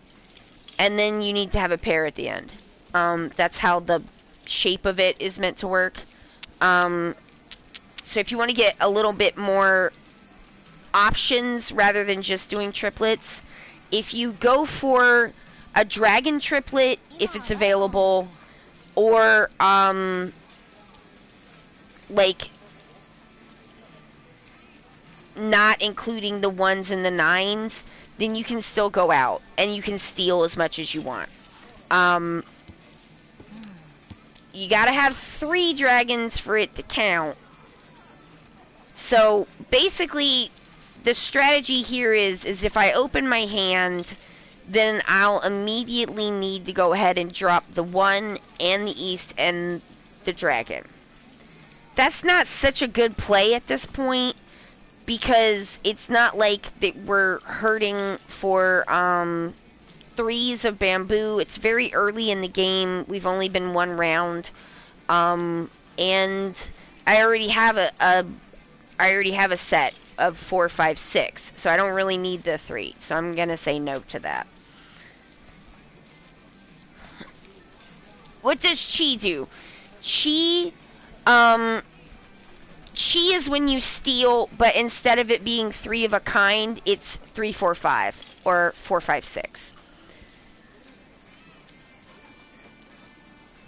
and then you need to have a pair at the end. That's how the shape of it is meant to work. So if you want to get a little bit more options rather than just doing triplets, if you go for a dragon triplet, if it's available, or like not including the 1s and the 9s, then you can still go out and you can steal as much as you want. You gotta have 3 dragons for it to count. So basically the strategy here is if I open my hand, then I'll immediately need to go ahead and drop the 1 and the east and the dragon. That's not such a good play at this point, because it's not like that we're hurting for 3s of bamboo. It's very early in the game. We've only been 1 round, and I already have a set of 4, 5, 6, so I don't really need the 3. So I'm gonna say no to that. What does chi do? Chi is when you steal, but instead of it being 3 of a kind, it's 3, 4, 5, or 4, 5, 6.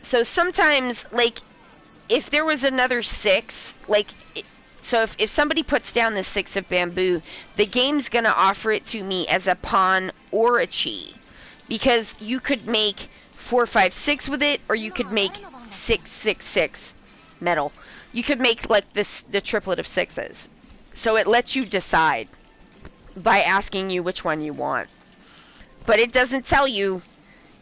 So sometimes, like, if there was another 6, like, so if somebody puts down the 6 of bamboo, the game's gonna offer it to me as a pawn or a chi. Because you could make 4, 5, 6 with it, or you could make 6, 6, 6 metal. You could make like the triplet of 6s. So it lets you decide by asking you which one you want. But it doesn't tell you.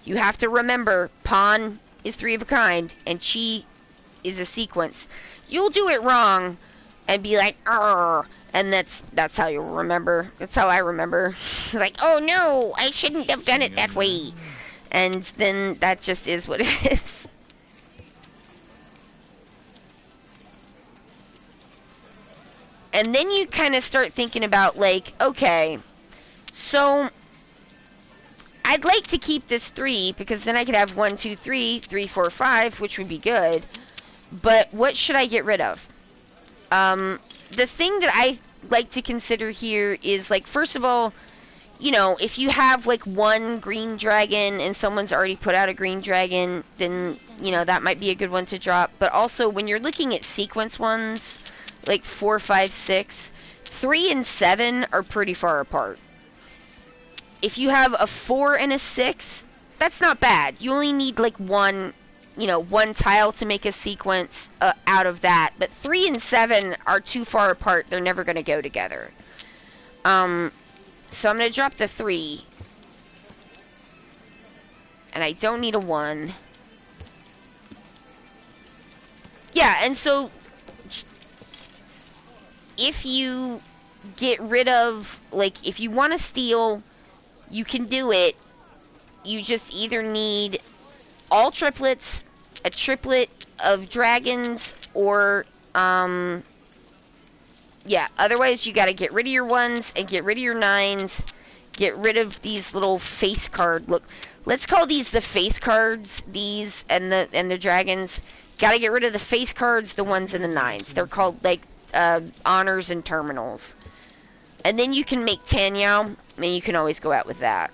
You have to remember, pawn is 3 of a kind, and chi is a sequence. You'll do it wrong and be like, "Arr," and that's how you'll remember. That's how I remember. Like, oh no, I shouldn't have done it that way. And then that just is what it is. And then you kind of start thinking about, like, okay, so I I'd like to keep this 3 because then I could have 1, 2, 3, 3, 4, 5, which would be good. But what should I get rid of? The thing that I like to consider here is, like, first of all, you know, if you have like one green dragon and someone's already put out a green dragon, then, you know, that might be a good one to drop. But also, when you're looking at sequence ones, like 4, 5, 6, 3 and 7 are pretty far apart. If you have a 4 and a 6, that's not bad. You only need like one, you know, one tile to make a sequence out of that. But 3 and 7 are too far apart. They're never going to go together. So I'm going to drop the 3. And I don't need a 1. Yeah, and so if you get rid of, like, if you want to steal, you can do it. You just either need all triplets, a triplet of dragons, or, yeah, otherwise you gotta get rid of your 1s and get rid of your 9s, get rid of these little face card, look, let's call these the face cards, these and the dragons. Gotta get rid of the face cards, the 1s and the 9s. They're called, like, honors and terminals. And then you can make Tanyao, and you can always go out with that.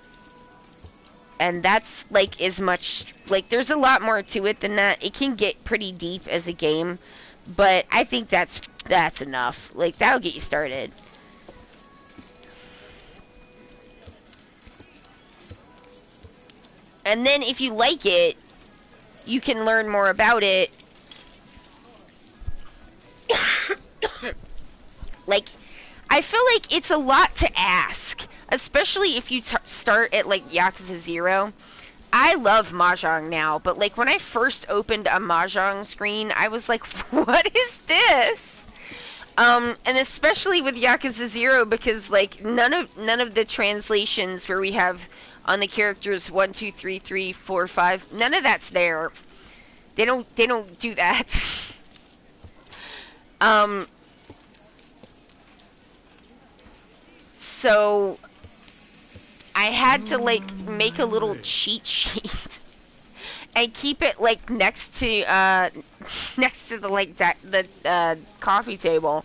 And that's, like, as much, like, there's a lot more to it than that. It can get pretty deep as a game, but I think that's enough. Like, that'll get you started. And then if you like it, you can learn more about it. Like, I feel like it's a lot to ask, especially if you start at, like, Yakuza 0. I love Mahjong now, but, like, when I first opened a Mahjong screen, I was like, what is this? And especially with Yakuza 0, because, like, none of the translations where we have on the characters 1, 2, 3, 3, 4, 5, none of that's there. They don't do that. So I had to, like, make a little cheat sheet and keep it, like, next to the, like, the coffee table,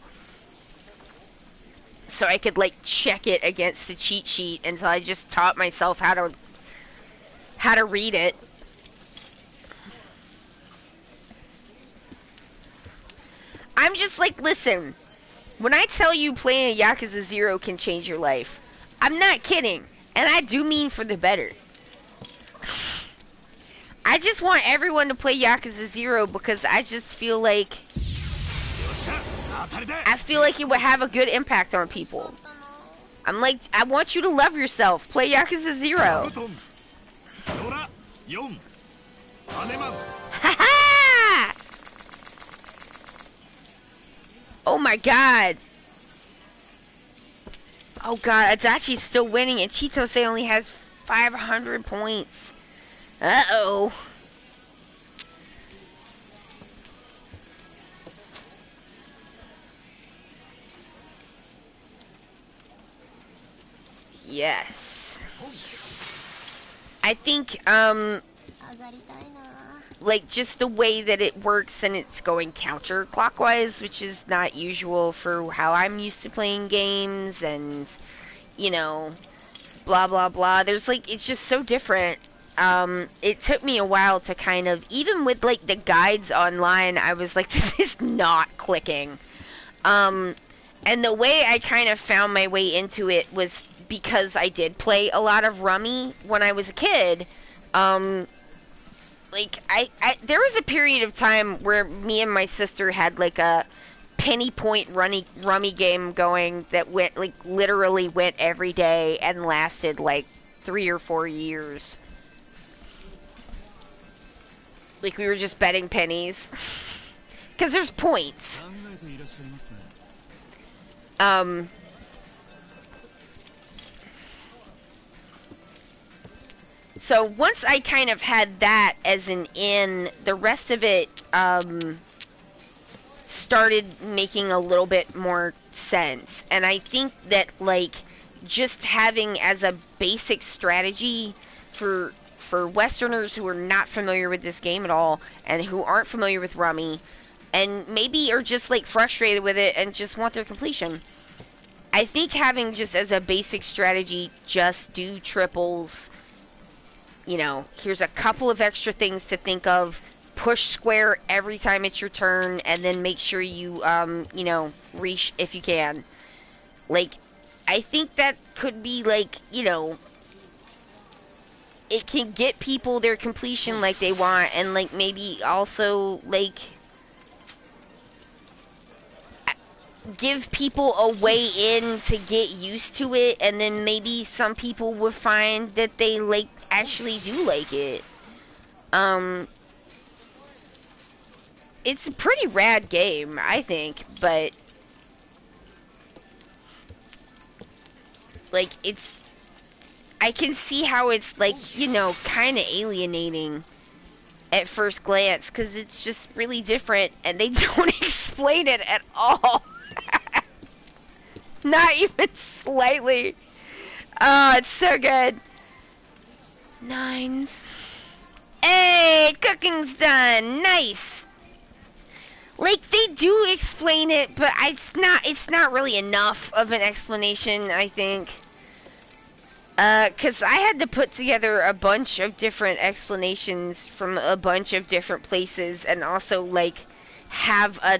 so I could, like, check it against the cheat sheet until I just taught myself how to read it. I'm just like, listen, when I tell you playing Yakuza 0 can change your life, I'm not kidding. And I do mean for the better. I just want everyone to play Yakuza 0 because I just feel like it would have a good impact on people. I'm like, I want you to love yourself. Play Yakuza 0. Ha-ha! Oh my god. Oh god, Adachi's still winning and Chitose only has 500 points. Uh-oh. Yes. I think, like, just the way that it works and it's going counterclockwise, which is not usual for how I'm used to playing games, and, you know, blah, blah, blah. There's, like, it's just so different. It took me a while to kind of, even with, like, the guides online, I was like, this is not clicking. And the way I kind of found my way into it was because I did play a lot of Rummy when I was a kid. Like, there was a period of time where me and my sister had, like, a penny point rummy game going that went, like, literally went every day and lasted, like, 3 or 4 years. Like, we were just betting pennies. Because there's points. So once I kind of had that as an in, the rest of it started making a little bit more sense. And I think that, like, just having as a basic strategy for Westerners who are not familiar with this game at all and who aren't familiar with Rummy and maybe are just like frustrated with it and just want their completion. I think having just as a basic strategy, just do triples. You know, here's a couple of extra things to think of. Push square every time it's your turn, and then make sure you, you know, reach if you can. Like, I think that could be, like, you know, it can get people their completion like they want, and, like, maybe also, like, give people a way in to get used to it, and then maybe some people would find that they, like, actually do like it. It's a pretty rad game, I think, but like, I can see how it's, like, you know, kind of alienating at first glance, because it's just really different, and they don't explain it at all. Not even slightly. Oh, it's so good. Nines. Hey, cooking's done. Nice. Like, they do explain it, but it's not really enough of an explanation, I think. 'Cause I had to put together a bunch of different explanations from a bunch of different places, and also, like, have a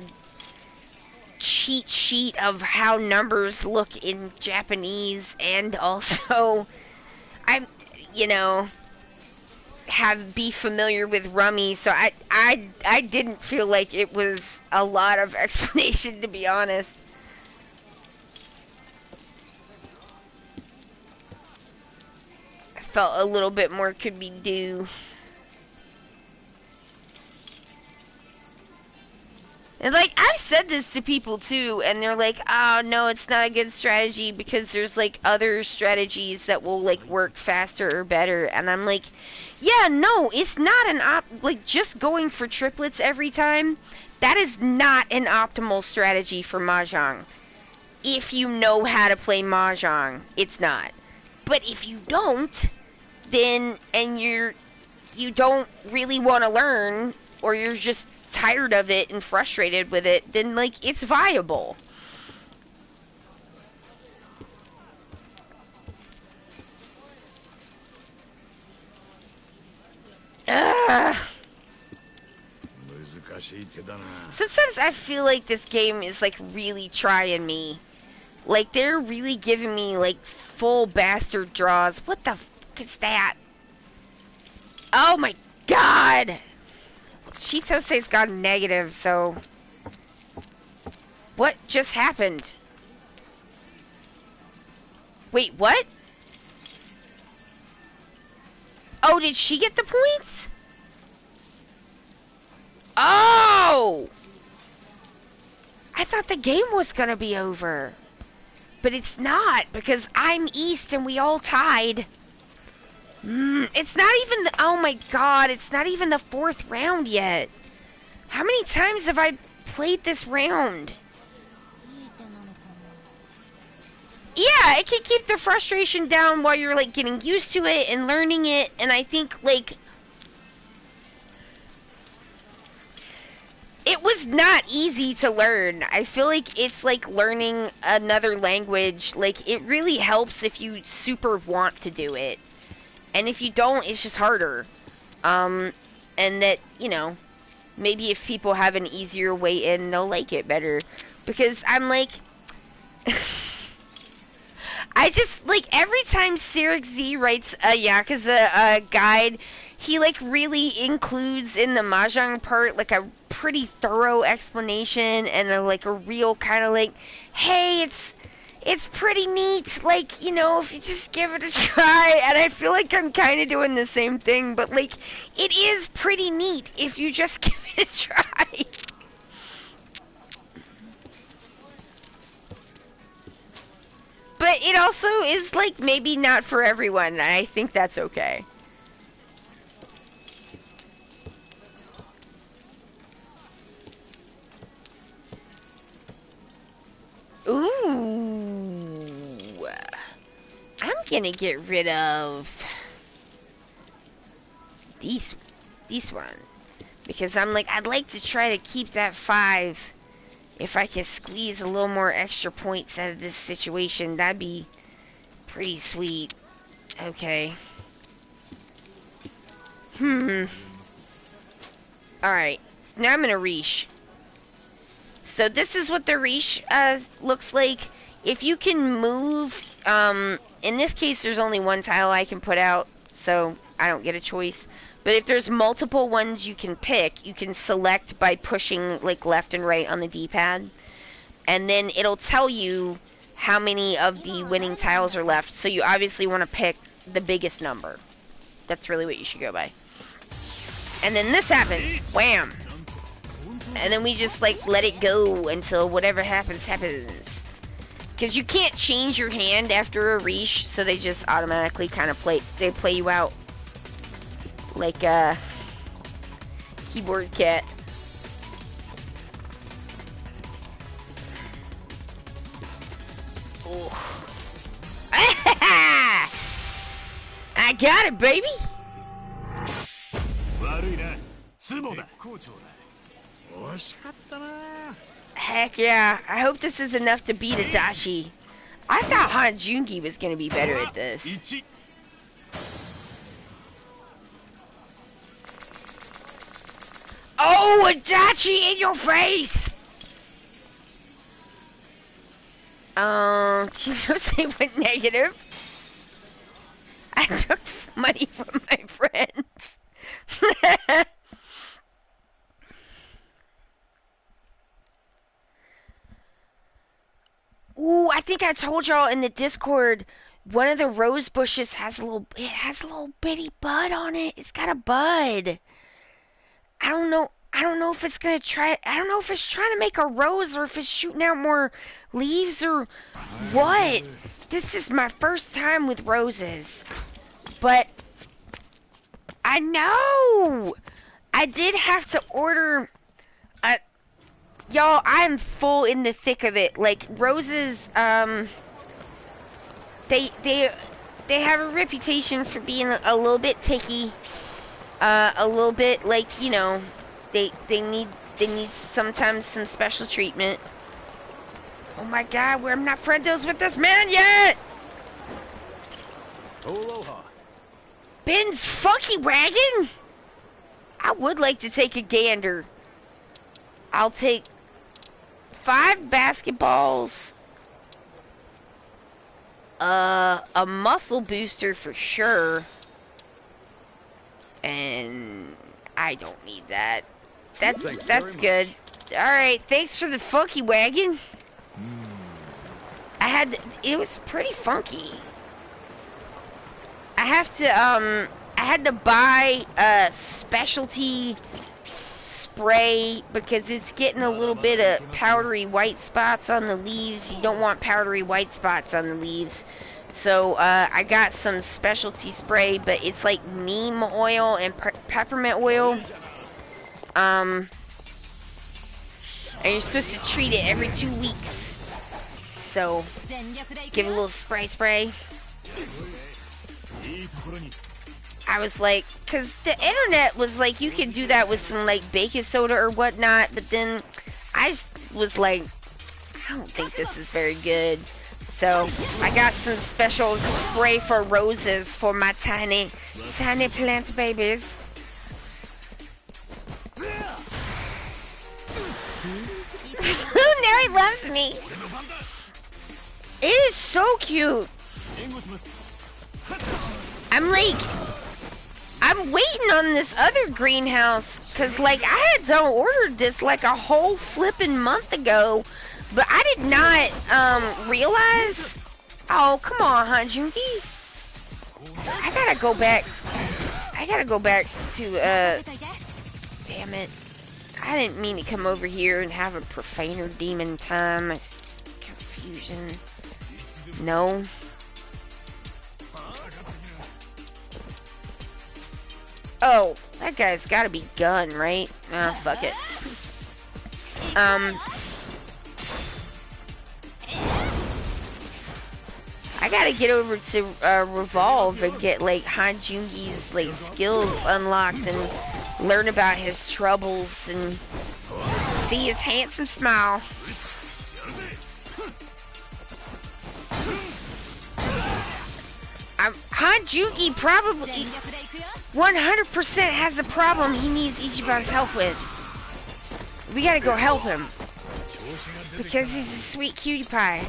cheat sheet of how numbers look in Japanese, and also, you know, be familiar with Rummy, so I didn't feel like it was a lot of explanation, to be honest. I felt a little bit more could be due. And, like, I've said this to people, too, and they're like, oh, no, it's not a good strategy because there's, like, other strategies that will, like, work faster or better. And I'm like, yeah, no, it's not like, just going for triplets every time, that is not an optimal strategy for Mahjong. If you know how to play Mahjong, it's not. But if you don't, then, and you don't really want to learn, or you're just tired of it and frustrated with it, then, like, it's viable. Ugh. Sometimes I feel like this game is, like, really trying me. Like, they're really giving me, like, full bastard draws. What the fuck is that? Oh my god! Chitose's gone negative, so... What just happened? Wait, what? Oh, did she get the points? Oh! I thought the game was gonna be over. But it's not, because I'm East and we all tied. It's not even the, oh my god, it's not even the 4th round yet. How many times have I played this round? Yeah, it can keep the frustration down while you're, like, getting used to it and learning it, and I think, like, it was not easy to learn. I feel like it's like learning another language. Like, it really helps if you super want to do it. And if you don't, it's just harder. And that, you know, maybe if people have an easier way in, they'll like it better. Because I'm like... I just, like, every time Cyrix Z writes a Yakuza guide, he, like, really includes in the Mahjong part, like, a pretty thorough explanation and, like, a real kind of, like, hey, it's pretty neat, like, you know, if you just give it a try. And I feel like I'm kind of doing the same thing, but, like, it is pretty neat if you just give it a try. But it also is, like, maybe not for everyone, and I think that's okay. Ooh. I'm gonna get rid of... this one. Because I'm like, I'd like to try to keep that 5. If I could squeeze a little more extra points out of this situation, that'd be pretty sweet. Okay. Alright. Now I'm gonna Riche. So this is what the Riche looks like. If you can move, in this case there's only one tile I can put out, so I don't get a choice. But if there's multiple ones you can pick, you can select by pushing like left and right on the D-pad. And then it'll tell you how many of the winning tiles are left. So you obviously want to pick the biggest number. That's really what you should go by. And then this happens. Wham! And then we just like let it go until whatever happens, happens. Because you can't change your hand after a Riche, so they just automatically kind of play you out. Like a keyboard cat. Oh. I got it, baby! Heck yeah, I hope this is enough to beat Adachi. I thought Hanjungi was gonna be better at this. Oh, Adachi in your face! Jose went negative. I took money from my friends. Ooh, I think I told y'all in the Discord, one of the rose bushes has a little bitty bud on it. It's got a bud. I don't know if it's gonna try. I don't know if it's trying to make a rose or if it's shooting out more leaves or what. This is my first time with roses, but I know I did have to order. Y'all, I'm full in the thick of it. Like roses, they have a reputation for being a little bit ticky. A little bit like, you know, they need sometimes some special treatment. Oh my god, I'm not friendos with this man yet! Aloha. Ben's funky wagon? I would like to take a gander. I'll take 5 basketballs. A muscle booster for sure. And I don't need that. That's good. Alright, thanks for the funky wagon. It was pretty funky. I had to buy a specialty spray because it's getting a little bit of powdery white spots on the leaves. You don't want powdery white spots on the leaves. So, I got some specialty spray, but it's like neem oil and peppermint oil. And you're supposed to treat it every 2 weeks. So, give it a little spray. I was like, cause the internet was like, you could do that with some like baking soda or whatnot, but then I just was like, I don't think this is very good. So I got some special spray for roses for my tiny plant babies. Now he loves me. It is so cute. I'm waiting on this other greenhouse, cause like I had done ordered this like a whole flipping month ago, but I did not realize. Oh, come on, Hanjungi. I gotta go back to damn it. I didn't mean to come over here and have a profaner demon time. It's confusion. No. Oh, that guy's gotta be gun, right? Ah, fuck it. I gotta get over to Revolve and get like Han Jungi's like skills unlocked and learn about his troubles and see his handsome smile. Han Jungi probably 100% has a problem he needs Ichiban's help with. We gotta go help him. Because he's a sweet cutie pie.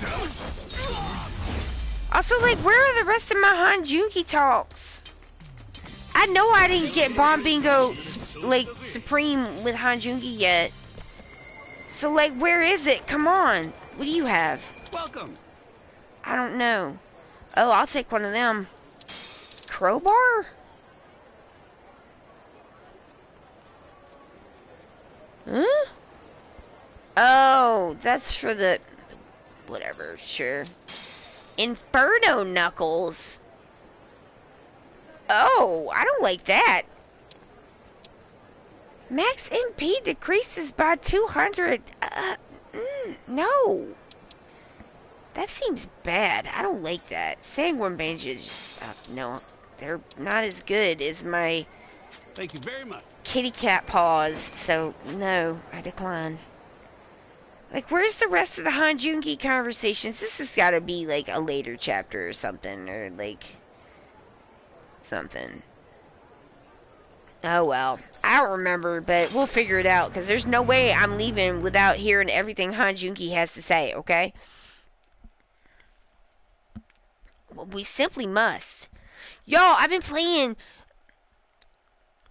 Also, like, where are the rest of my Han Jungi talks? I know I didn't get Bomb Bingo, like, Supreme with Han Jungi yet. So, like, where is it? Come on. What do you have? Welcome. I don't know. Oh, I'll take one of them. Crowbar? Huh? Oh, that's for the... whatever, sure. Inferno Knuckles. Oh, I don't like that. Max MP decreases by 200. No. That seems bad. I don't like that. Sandworm bandages, just, no. They're not as good as my... Thank you very much. Kitty cat paws, so no, I decline. Like, where's the rest of the Han Jungi conversations? This has got to be, like, a later chapter or something, or, like, something. Oh, well. I don't remember, but we'll figure it out, because there's no way I'm leaving without hearing everything Han Jungi has to say, okay? Well, we simply must. Y'all, I've been playing...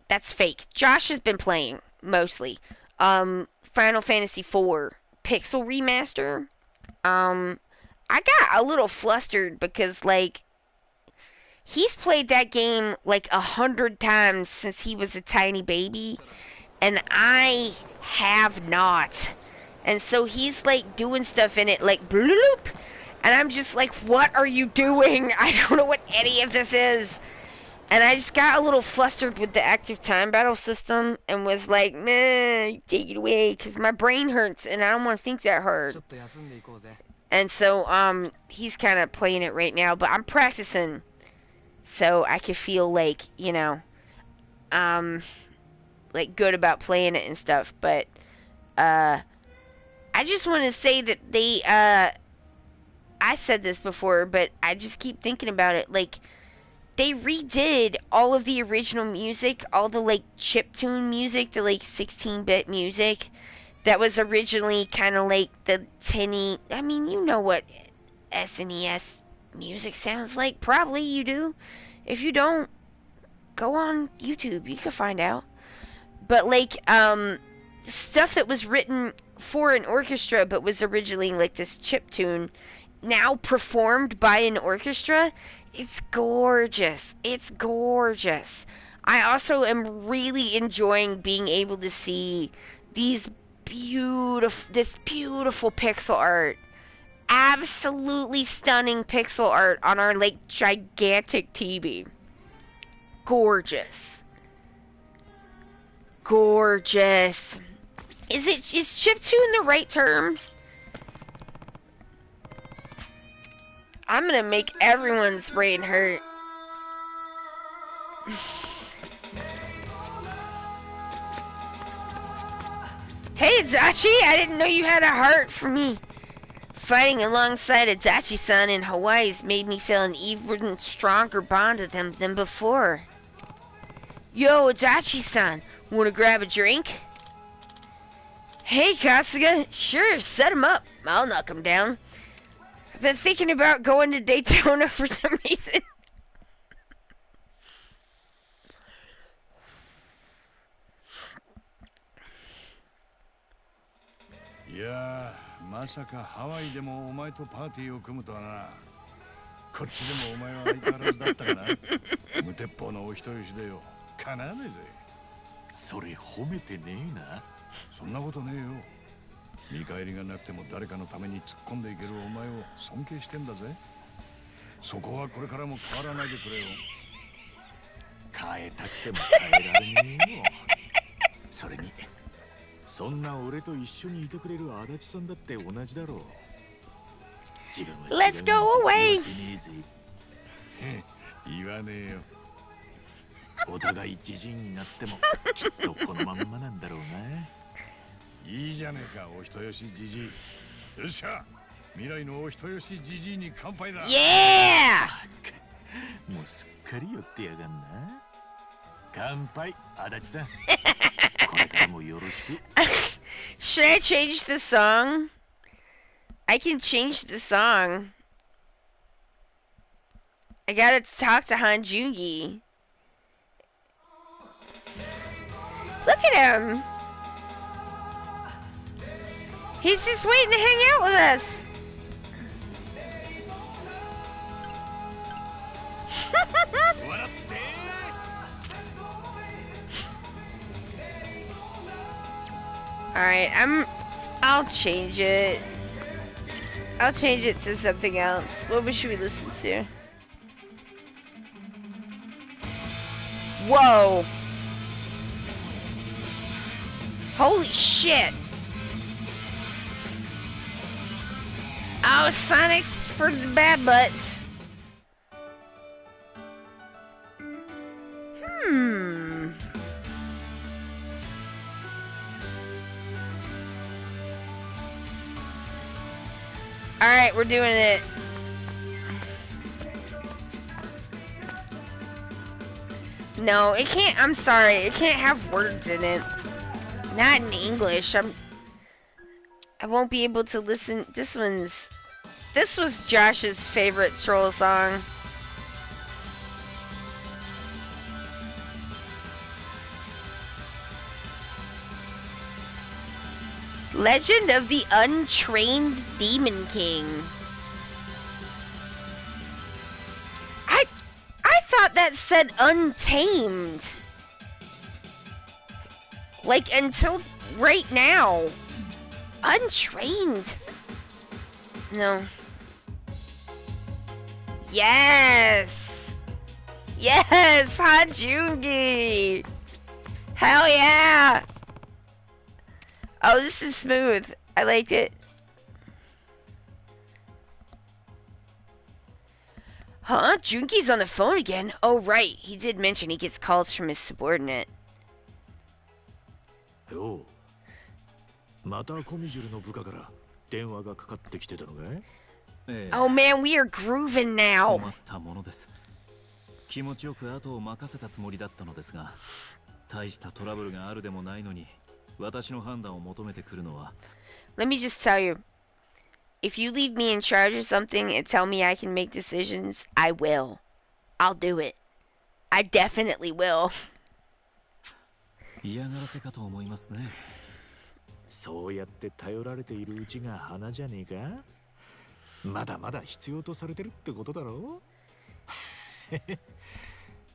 That's fake. Josh has been playing, mostly. Final Fantasy IV Pixel Remaster. I got a little flustered because, like, he's played that game, like, 100 times since he was a tiny baby, and I have not. And so he's, like, doing stuff in it, like, bloop, and I'm just like, what are you doing? I don't know what any of this is. And I just got a little flustered with the active time battle system and was like, nah, take it away, because my brain hurts and I don't want to think that hard. And so, he's kind of playing it right now, but I'm practicing so I can feel like, you know, like good about playing it and stuff. But, I just want to say that they, I said this before, but I just keep thinking about it, like, they redid all of the original music, all the, like, chiptune music, the, like, 16-bit music that was originally kind of like the tinny... I mean, you know what SNES music sounds like. Probably you do. If you don't, go on YouTube. You can find out. But, like, stuff that was written for an orchestra but was originally, like, this chiptune, now performed by an orchestra... It's gorgeous. It's gorgeous. I also am really enjoying being able to see this beautiful pixel art. Absolutely stunning pixel art on our, like, gigantic TV. Gorgeous. Gorgeous. Is chiptune the right term? I'm gonna make everyone's brain hurt. Hey, Adachi! I didn't know you had a heart for me. Fighting alongside Adachi-san in Hawaii's made me feel an even stronger bond with him than before. Yo, Adachi-san, wanna grab a drink? Hey, Kasuga, sure, set him up. I'll knock him down. I've been thinking about going to Daytona for some reason. Yeah, まさかハワイでもお前とパーティーを組むとはな。こっちでもお前は相変わらずだったかな。無鉄砲のお人よしでよ。かなわねえぜ。それ褒めてねえな。そんなことねえよ。見返りがなくても誰かのために突っ込んでいけるお前を尊敬してんだぜ。そこはこれからも変わらないでくれよ。変えたくても変えられねえよ。それにそんな俺と一緒にいてくれる足立さんだって同じだろう。Let's go away. 言わねえよ。お互いじじいになってもきっとこのまんまなんだろうな。いいじゃねえか、お人よしじじい。よっしゃ、未来のお人よしじじいに乾杯だ。Yeah. もうすっかり寄ってやがんな。乾杯、足立さん。これからもよろしく。Should I change the song? I can change the song. I gotta talk to Hanjungi. Look at him. He's just waiting to hang out with us. Alright, I'll change it. I'll change it to something else. What should we listen to? Whoa! Holy shit! Oh, Sonic's for the bad butts. Alright, we're doing it. No, it can't. I'm sorry. It can't have words in it. Not in English. I won't be able to listen. This was Josh's favorite troll song. Legend of the Untrained Demon King. I thought that said untamed. Like until right now. Untrained. No. Yes. Yes, Hajungi. Hell yeah. Oh, this is smooth. I like it. Huh? Junki's on the phone again? Oh, right. He did mention he gets calls from his subordinate. よう。またコミジュルの部下から電話がかかってきてたのかい？Oh man, we are grooving now. 困ったものです。気持ちよく後を任せたつもりだったのですが、大したトラブルがあるでもないのに、私の判断を求めてくるのは。Let me just tell you, if you leave me in charge of something and tell me I can make decisions, I will. I'll do it. I definitely will. 嫌がらせかと思いますね。そうやって頼られているうちが花じゃねえか？まだまだ必要とされてるってことだろ？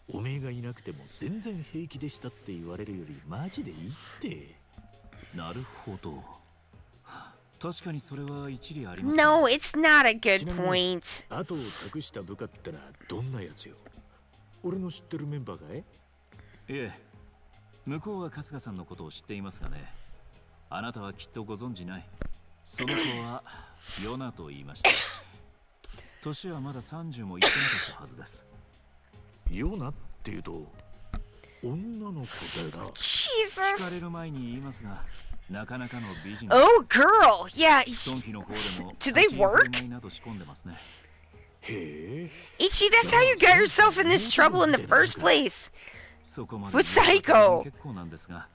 おめえがいなくても全然平気でしたって言われるよりマジでいいって。なるほど。確かにそれは一理ありますね。No, it's not a good point. 後を託した部下ってのはどんなやつよ？俺の知ってるメンバーかい？いえ、向こうは春日さんのことを知っていますがね。あなたはきっとご存じない。その子はヨナと言いました。年はまだ30もいってなかったはずです。ヨナっていうと女の子だよな。Jesus. 聞かれる前に言いますが、なかなかの美人。Oh, girl. Yeah. 孫妃の方でも Do they work? など仕込んでますね。へえ。Ichi, that's how you got yourself in this trouble in the first place. そこまで With Psycho. 結構なんですが、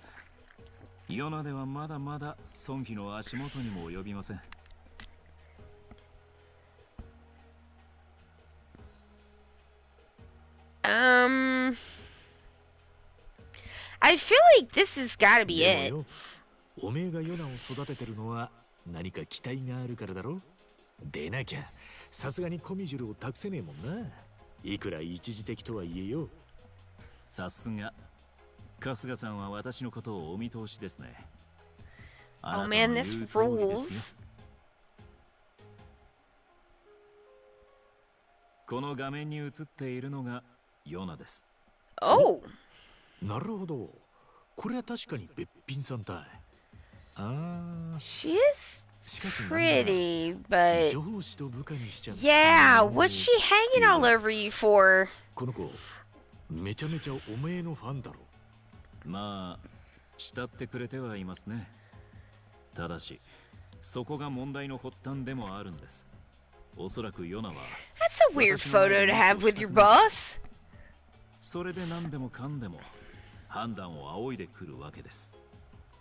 ヨナではまだまだ孫妃の足元にも及びません。I feel like this has got to be it. おめえがヨナを育ててるのは何か期待があるからだろ？でなきゃさすがにコミジュルを託せねえもんな。いくら一時的とはいえよ。さすが春日さんは私のことをお見通しですね。Oh man, this rules. この画面に映っているのがヨナです。Oh. なるほど。これは確かにべっぴんさんだ。ああ。She is しかしなんだ pretty, but 上司と部下にしちゃ yeah, what's she hanging all over you for? この子めちゃめちゃおめえのファンだろ。まあ慕ってくれてはいますね。ただしそこが問題の発端でもあるんです。おそらくヨナは That's a weird photo to have with your boss. それで何でもかんでも判断を仰いでくるわけです。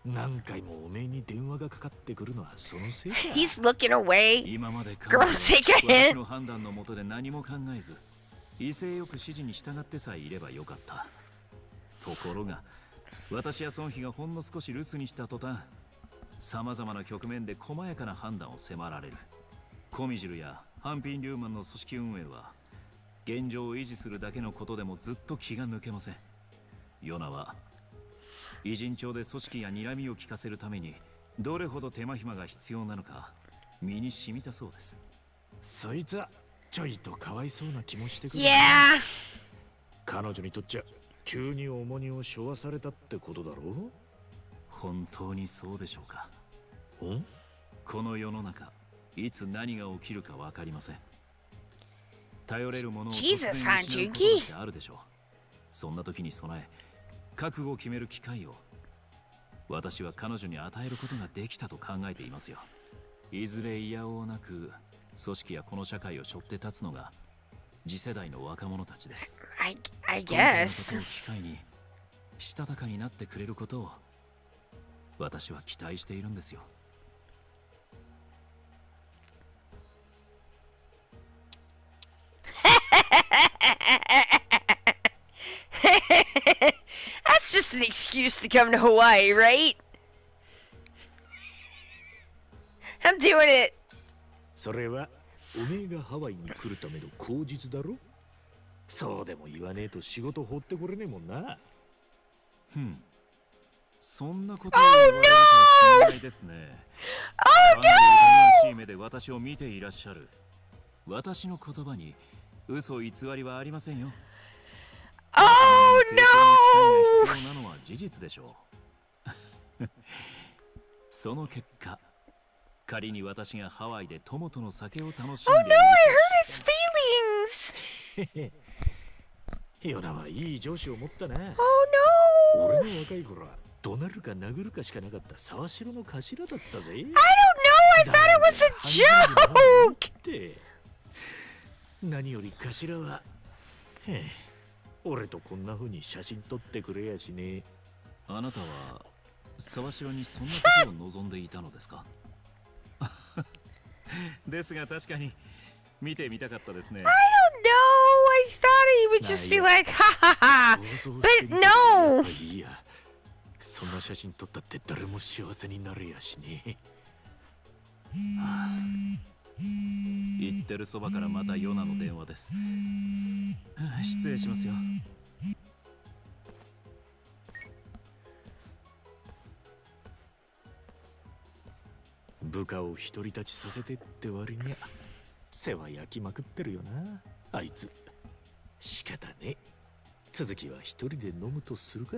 何回もおめえに電話がかかってくるのはそのせいか。 He's looking away. 今まで Girl, take a 私 hint. の判断のもとで何も考えず威勢よく指示に従ってさえいればよかった。ところが私や孫妃がほんの少し留守にした途端、さまざまな局面で細やかな判断を迫られる。コミジルやハンピン・リューマンの組織運営は現状を維持するだけのことでもずっと気が抜けません。ヨナは偉人帳で組織や睨みを利かせるためにどれほど手間暇が必要なのか身に染みたそうです。そいつはちょいとかわいそうな気もしてくる。 Yeah. 彼女にとっちゃ急に重荷を背負わされたってことだろう。本当にそうでしょうか。ん？この世の中いつ何が起きるか分かりません。頼れるものを突然 Jesus, 失うことだ Hanjuki. ってあるでしょう。そんな時に備え覚悟を決める機会を私は彼女に与えることができたと考えていますよ。いずれ嫌おうなく組織やこの社会を背負って立つのが次世代の若者たちです。I 今回の guess. ことを機会にしたたかになってくれることを私は期待しているんですよ。That's just an excuse to come to Hawaii, right? I'm doing it. それはおめえがハワイに来るための口実だろ。そうでも言わねえと仕事放ってこれねえもんな。そんなことを言われると心外ですね。かなり疑わしい目で私を見ていらっしゃる。私の言葉に嘘偽りはありませんよ。Oh 成長の機会が必要なのは事実でしょう。その結果、仮に私がハワイで友との酒を楽しん Oh でい no, る I とし hurt て his feelings. ヨナはいい上司を持ったな。 Oh no. 俺の若い頃は怒鳴るか殴るかしかなかった沢城の頭だったぜ。 I don't know, I thought it was a joke. って何より頭は、俺とこんな風に写真撮ってくれやしねえ。あなたは沢城にそんなことを望んでいたのですか？ですが確かに見てみたかったですね。I don't know. I thought he would just be like, ha ha ha. 想像 But してみたらや no. っぱいいや。そんな写真撮ったって誰も幸せになれやしねえ。言ってるそばからまたヨナの電話です。失礼しますよ。部下を独り立ちさせてって割にゃ世話焼きまくってるよなあいつ。仕方ねえ。続きは一人で飲むとするか。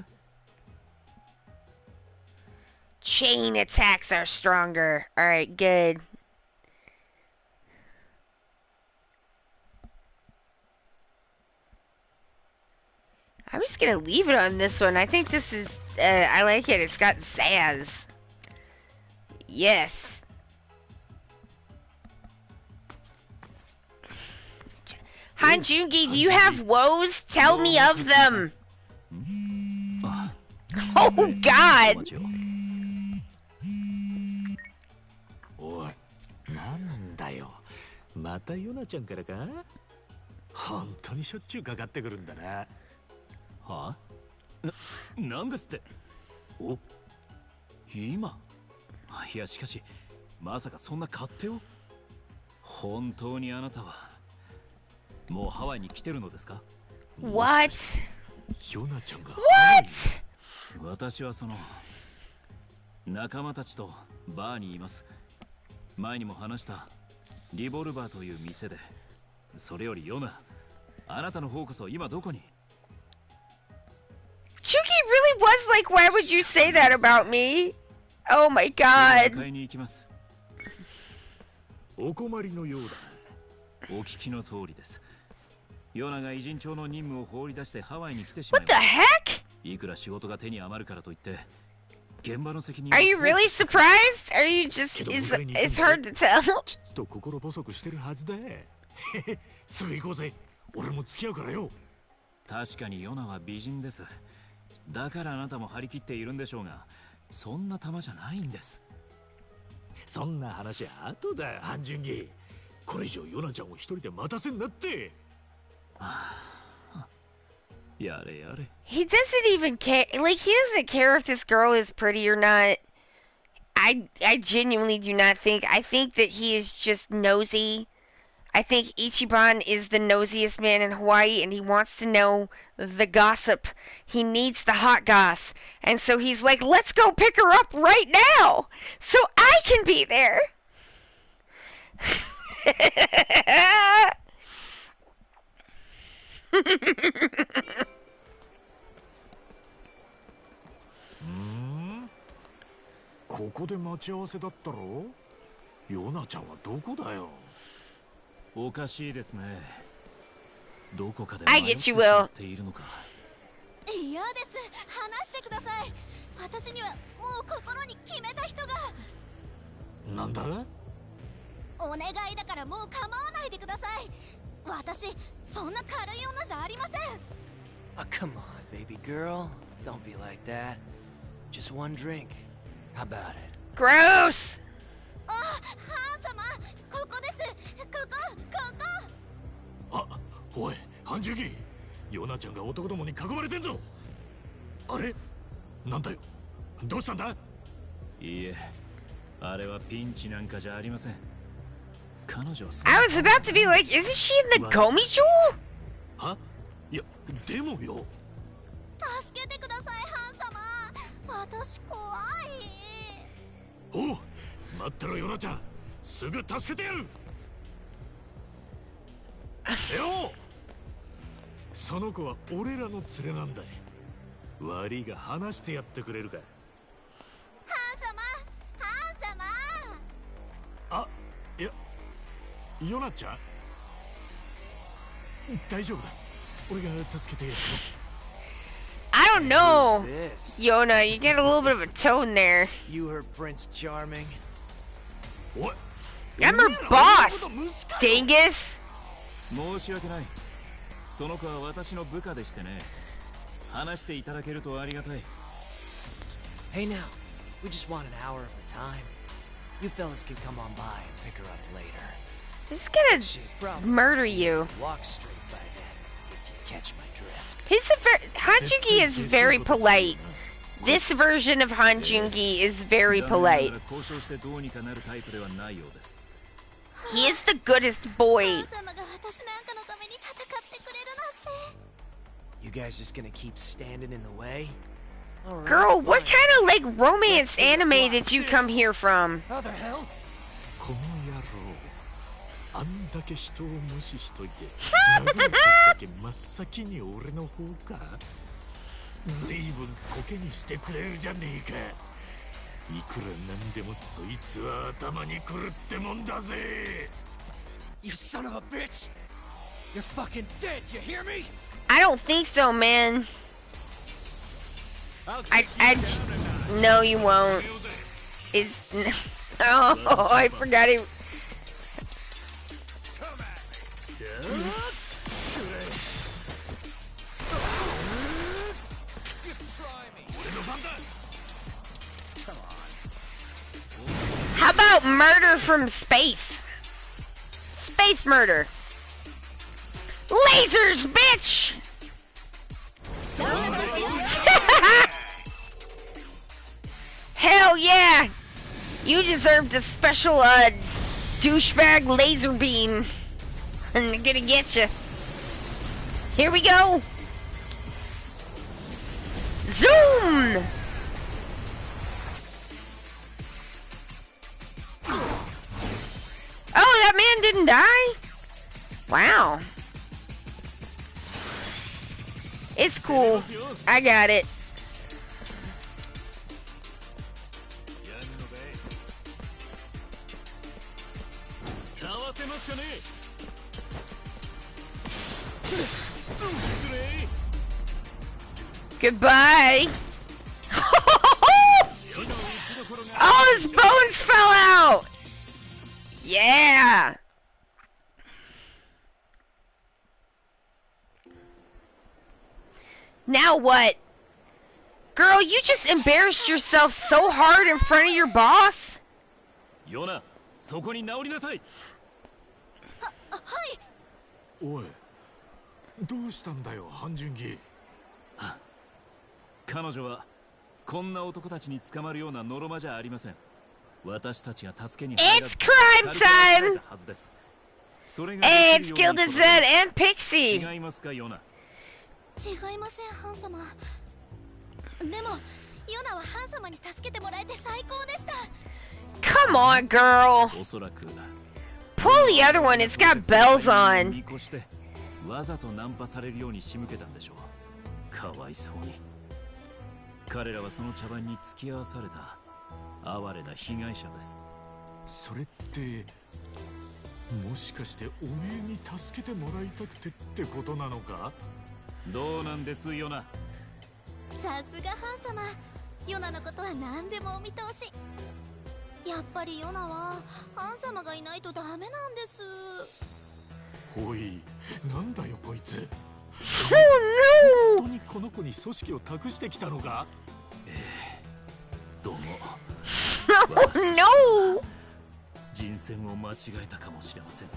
Chain attacks are stronger. Alright, good. I'm just gonna leave it on this one. I think this is, I like it. It's got Zaz. Yes. Hanjungi, do you have woes? Tell me of them. Oh God. おい、なんだよ。またヨナちゃんからか。本当にしょっちゅうかかってくるんだな。はあ？なんですって？お？今？いやしかしまさかそんな勝手を？本当にあなたはもうハワイに来てるのですか？ What? ヨナちゃんが。 What? 私はその仲間たちとバーにいます。前にも話したリボルバーという店で。それよりヨナ、あなたの方こそ今どこに？ Chuki really was like, why would you say that about me? Oh my god. 迎えに行きます。お困りのようだ。お聞きの通りです。ヨナが偉人帳の任務を放り出してハワイに来てしまい What ま the し heck? た。いくら仕事が手に余るからといって現場の責任 Are は you really surprised? Are you just? けど It's 迎えに行くん it's だろ hard to tell. きっと心細くしてるはずだ。すぐ行こうぜ。俺も付き合うからよ。確かにヨナは美人です。だからあなたも張り切っているんでしょうが、そんな玉じゃないんです。そんな話は後だ、半純義。これ以上ヨナちゃんを一人で待たせんなって。やれやれ。 He doesn't even care. Like, he doesn't care if this girl is pretty or not. I genuinely do not think. I think that he is just nosy. I think Ichiban is the nosiest man in Hawaii, and he wants to know the gossip. He needs the hot goss. And so he's like, let's go pick her up right now, so I can be there. ここで待ち合わせだったろ。ヨナちゃんはどこだよ。おかしいですね。どこかで I 迷っ get て you, し Will. まっているのか。嫌です。話してください。私にはもう心に決めた人が。なんだ。お願いだからもう構わないでください。私そんな軽い女じゃありません。Oh, come on, baby girl. Don't be like that. Just one drink. How about it? Gross. あ、ハン様、ここです。ここ。あ、おい、半純義。ヨナちゃんが男どもに囲まれてんぞ。あれ、なんだよ。どうしたんだ。いいえ、あれはピンチなんかじゃありません。彼女は I was about to be like, isn't she in the Gomijo? は？いや、でもよ。助けてください、ハン様。私怖い。おう、待ってろヨナちゃん。すぐ助けてやる。よう。その子は俺らの連れなんだ。悪いが話してやってくれるか。ハン様。あ、いや、ヨナちゃん大丈夫だ。俺が助けてやる。I don't know. Who's this? Yona, you get a little bit of a tone there. You heard Prince Charming? おい、 I'm her boss, dingus. 申し訳ない。その子は私の部下でしてね。話していただけるとありがたい。Hey now, we just want an hour of her time. You fellas can come on by and pick her up later. I'm just gonna She probably murder you. walk straight by then, if you catch my drift. He's a very Hanjungi is very polite. This version of Hanjungi is very 残念なが polite. ら交渉してどうにかなるタイプではないようです。He is the goodest boy. ハン様が私なんかのために戦ってくれるなんて。You guys just gonna keep standing in the way? All right, Girl, what fine. kind of like romance anime did you come here from? How the hell? この野郎。あんだけ人を無視しといて、殴る時だけ真っ先に俺の方か。ずいぶんコケにしてくれるじゃねえか。いくらなんでもそいつは頭にくるってもんだぜ。 You son of a bitch! You're fucking dead, you hear me? I don't think so, man. No, you won't. It's oh, I forgot it. How about murder from space? Space murder. Lasers, bitch! Hell yeah! You deserved a special, douchebag laser beam. I'm gonna get you. Here we go! Zoom! Oh, that man didn't die? Wow. It's cool. I got it. せますかね。Goodbye. Oh, his bones fell out. Yeah. Now what? Girl, you just embarrassed yourself so hard in front of your boss. ヨナ、そこに直りなさい。はい。おい、どうしたんだよ、半純義。彼女はこんな男たちに捕まるようなノロマじゃありません。私たちが助けに入らず It's crime time. はずです。それが Hey, it's Gilded Z and Pixie. 違いますか、ヨナ。違いません、ハン様。でもヨナはハン様に助けてもらえて最高でした。 Come on, girl. おそらく Pull the other one. It's got bells on. 見越してわざとナンパされるように仕向けたんでしょう。かわいそうに。彼らはその茶番に付き合わされた哀れな被害者です。それってもしかしておめえに助けてもらいたくてってことなのか。どうなんですよな。さすがハン様。ヨナのことは何でもお見通し。やっぱりヨナはハン様がいないとダメなんです。おい、なんだよこいつ。 Oh 本当にこの子に組織を託してきたのか。どうも no! No! 人選を間違えたかもしれませんね。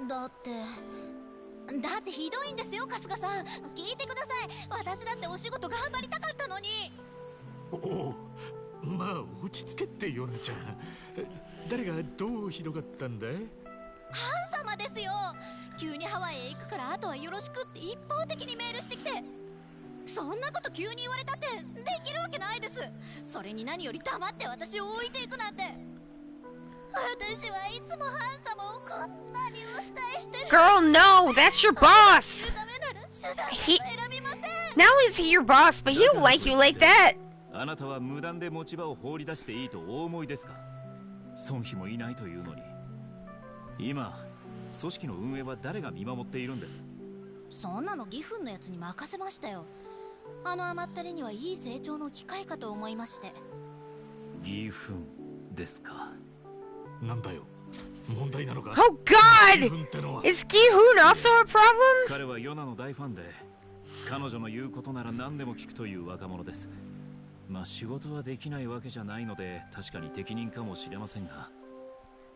だってひどいんですよ、春日さん。聞いてください。私だってお仕事頑張りたかったのに。おお、まあ落ち着けってヨナちゃん。誰がどうひどかったんだ。ハン様ですよ。急にハワイへ行くからあとはよろしくって一方的にメールしてきて、そんなこと急に言われたってできるわけないです。それに何より黙って私を置いていくなんて。私はいつもハン様をこんなにお慕いしてる。 Girl, no! That's your boss! ダメなら手段を He... 選びません。 Not only is he your boss, but he don't like you like that! あなたは無断で持ち場を放り出していいとお思いですか。孫妃もいないというのに。今組織の運営は誰が見守っているんです。そんなの義憤のやつに任せましたよ。あの甘ったれにはいい成長の機会かと思いまして。義憤ですか。なんだよ、問題なのか。 Oh god! 義憤ってのは。 Is Gi-hoon also a problem? 彼はヨナの大ファンで、彼女の言うことなら何でも聞くという若者です。まあ仕事はできないわけじゃないので確かに適任かもしれませんが、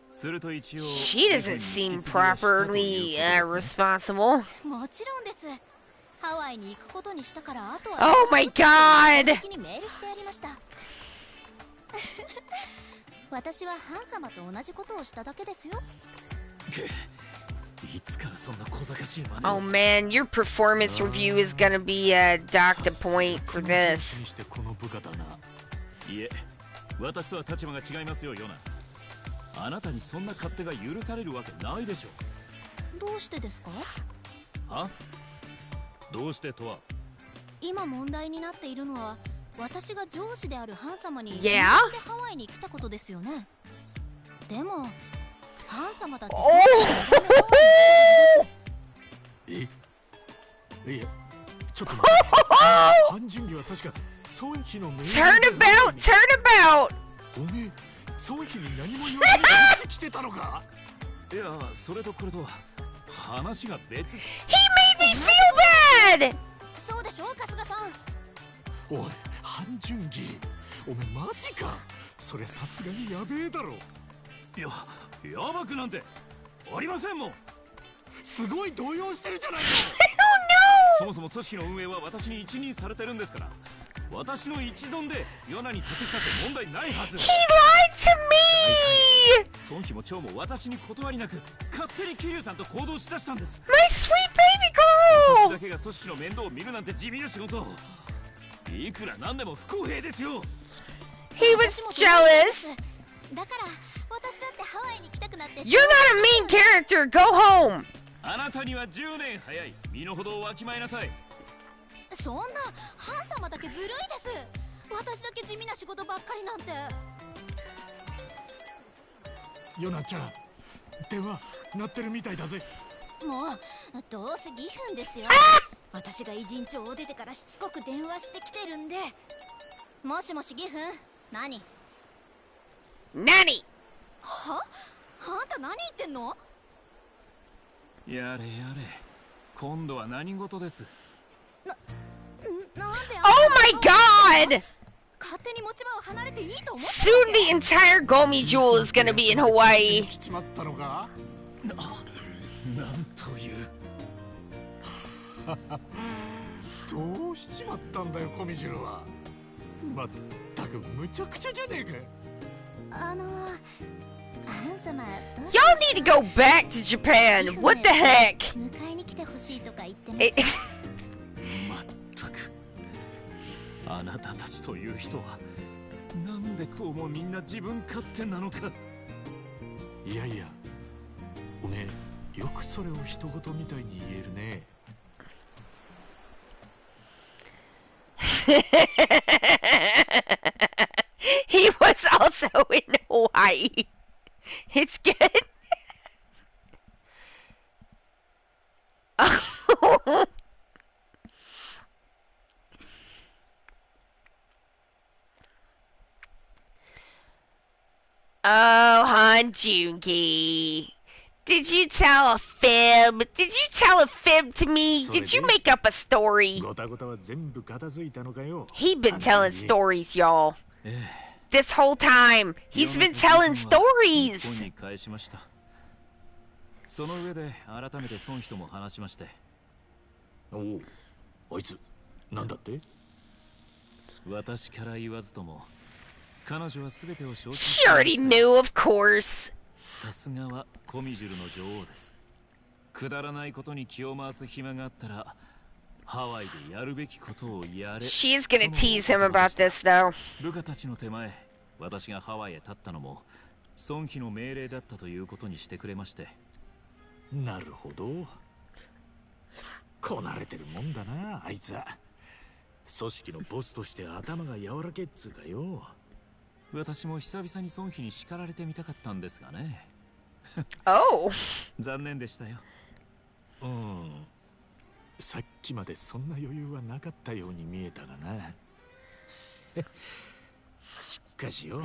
すると一応 She doesn't seem properly responsible. もちろんです。ハワイに行くことにしたからあとは Oh my god! 先にメールしてやりました。私はハン様と同じことをしただけですよ。いつからそんな小賢しい真似 Oh を。 man, your performance review is gonna be docked a point for this. にしてこの部下だな。いえ、私とは立場が違いますよ、ヨナ。あなたにそんな勝手が許されるわけないでしょ。どうしてですか？は？どうしてとは。今問題になっているのは私が上司であるハン様に Yeah？ 向けてハワイに来たことですよね。でもハン様だっていや、ちょっと待って。半純義は確か孫妃の命令で。 Turn about! Turn about! おめえ、孫妃に何も言わずにこっち来てたのか。いや、それとこれとは話が別。 He made me feel bad! そうでしょ、春日さん。おい、半純義、おめえマジか。それさすがにやべえだろ。いや、やばくなんてありませんもん。すごい動揺してるじゃないの。そもそも組織の運営は私に一任されてるんですから、私の一存でヨナに託したって問題ないはず。 He lied to me! 孫妃も長も私に断りなく勝手に桐生さんと行動しだしたんです。 My sweet baby 私 girl! だけが組織の面倒を見るなんて地味な仕事。いくらなんでも不公平ですよ。 He was 私も jealous! だから私だってハワイに来たくなって。 You're not a main character! Go home! あなたには10年早い。身の程をわきまえなさい。そんなハン様だけずるいです。私だけ地味な仕事ばっかりなんて。ヨナちゃん、電話鳴ってるみたいだぜ。もうどうせ義憤ですよ。私が偉人帳を出てからしつこく電話してきてるんで。もしもし義憤、何？何？は？あんた何言ってんの？やれやれ、今度は何事です。なんで Oh my god! 勝手に持ち場を離れていいと思って Soon the entire Gomi Jewel is gonna be in Hawaii. 来ちまったのか。なんという。どうしちまったんだよ、コミジュルは。まったくむちゃくちゃじゃねえか。アン様、どうし Y'all need to go back to Japan. What the heck? 迎えに来てほしいとか言ってます。えまったく、あなたたちという人はなんでこうもみんな自分勝手なのか。いやいや、おめえよくそれを人事みたいに言えるね。He was also in Hawaii. It's good. Oh. Oh, Hanjuki. Did you tell a fib? Did you tell a fib to me? Did you make up a story? ごたごたは全部片付いたのかよ。 He'd been telling stories, y'all. ええ、 This whole time. He's been telling 日 stories. 本に返しました。その上で改めて孫妃とも話しまして。おお、あいつなんだって？私から言わずとも彼女は全てを承知 She already knew, of course. さすがはコミジュルの女王です。くだらないことに気を回す暇があったらハワイでやるべきことをやれ。 She's gonna tease him about this, though. 部下たちの手前、私がハワイへ立ったのも孫妃の命令だったということにしてくれまして。なるほど。こなれてるもんだな、あいつは。組織のボスとして頭が柔らけっつうかよ。私も久々に孫妃に叱られてみたかったんですがね。Oh. 残念でしたよ。うん。さっきまでそんな余裕はなかったように見えたがな。しかしよ、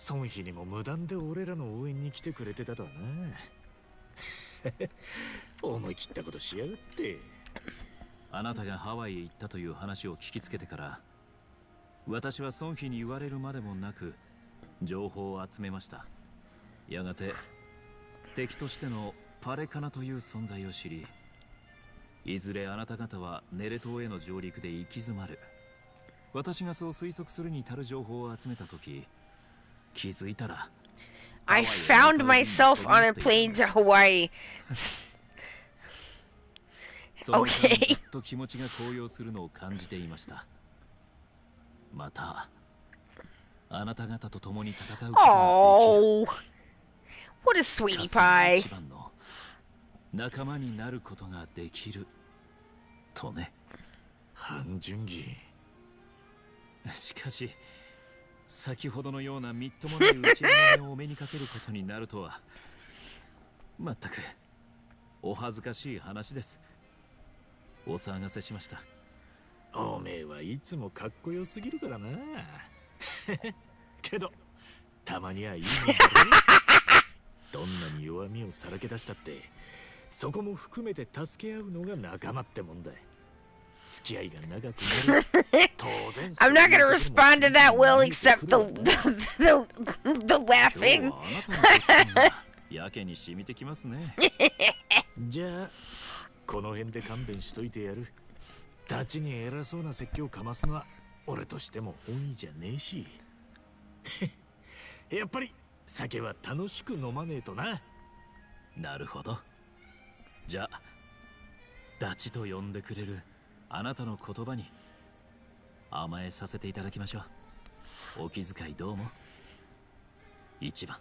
孫妃にも無断で俺らの応援に来てくれてたとはな。思い切ったことしやがって。あなたがハワイへ行ったという話を聞きつけてから、私は孫妃に言われるまでもなく情報を集めました。やがて敵としてのパレカナという存在を知り、いずれあなた方はネレ島への上陸で行き詰まる。私がそう推測するに足る情報を集めたとき、気づいたら I found myself on a plane to Hawaii. その間にずっと気持ちが高揚するのを感じていました。またあなた方と共に戦うことができる。 Oh. What a sweetie か pie. つて一番の仲間になることができるとね。半純義。しかし先ほどのようなみっともない内輪をお目にかけることになるとは、まったくお恥ずかしい話です。お騒がせしました。おめえはいつもかっこよすぎるからな。けどたまにはいいもんだろ。どんなに弱みをさらけ出したってそこも含めて助け合うのが仲間ってもんだ。付き合いが長くなる。当然 I'm not gonna respond to that, Will, except the laughing. 今日はあなたの結婚がやけに染みてきますね。じゃあこの辺で勘弁しといてやる。立ちに偉そうな説教かますのは俺としても本意じゃねえし。やっぱり酒は楽しく飲まねえとな。なるほど。じゃあダチと呼んでくれるあなたの言葉に甘えさせていただきましょう。お気遣いどうも。一番。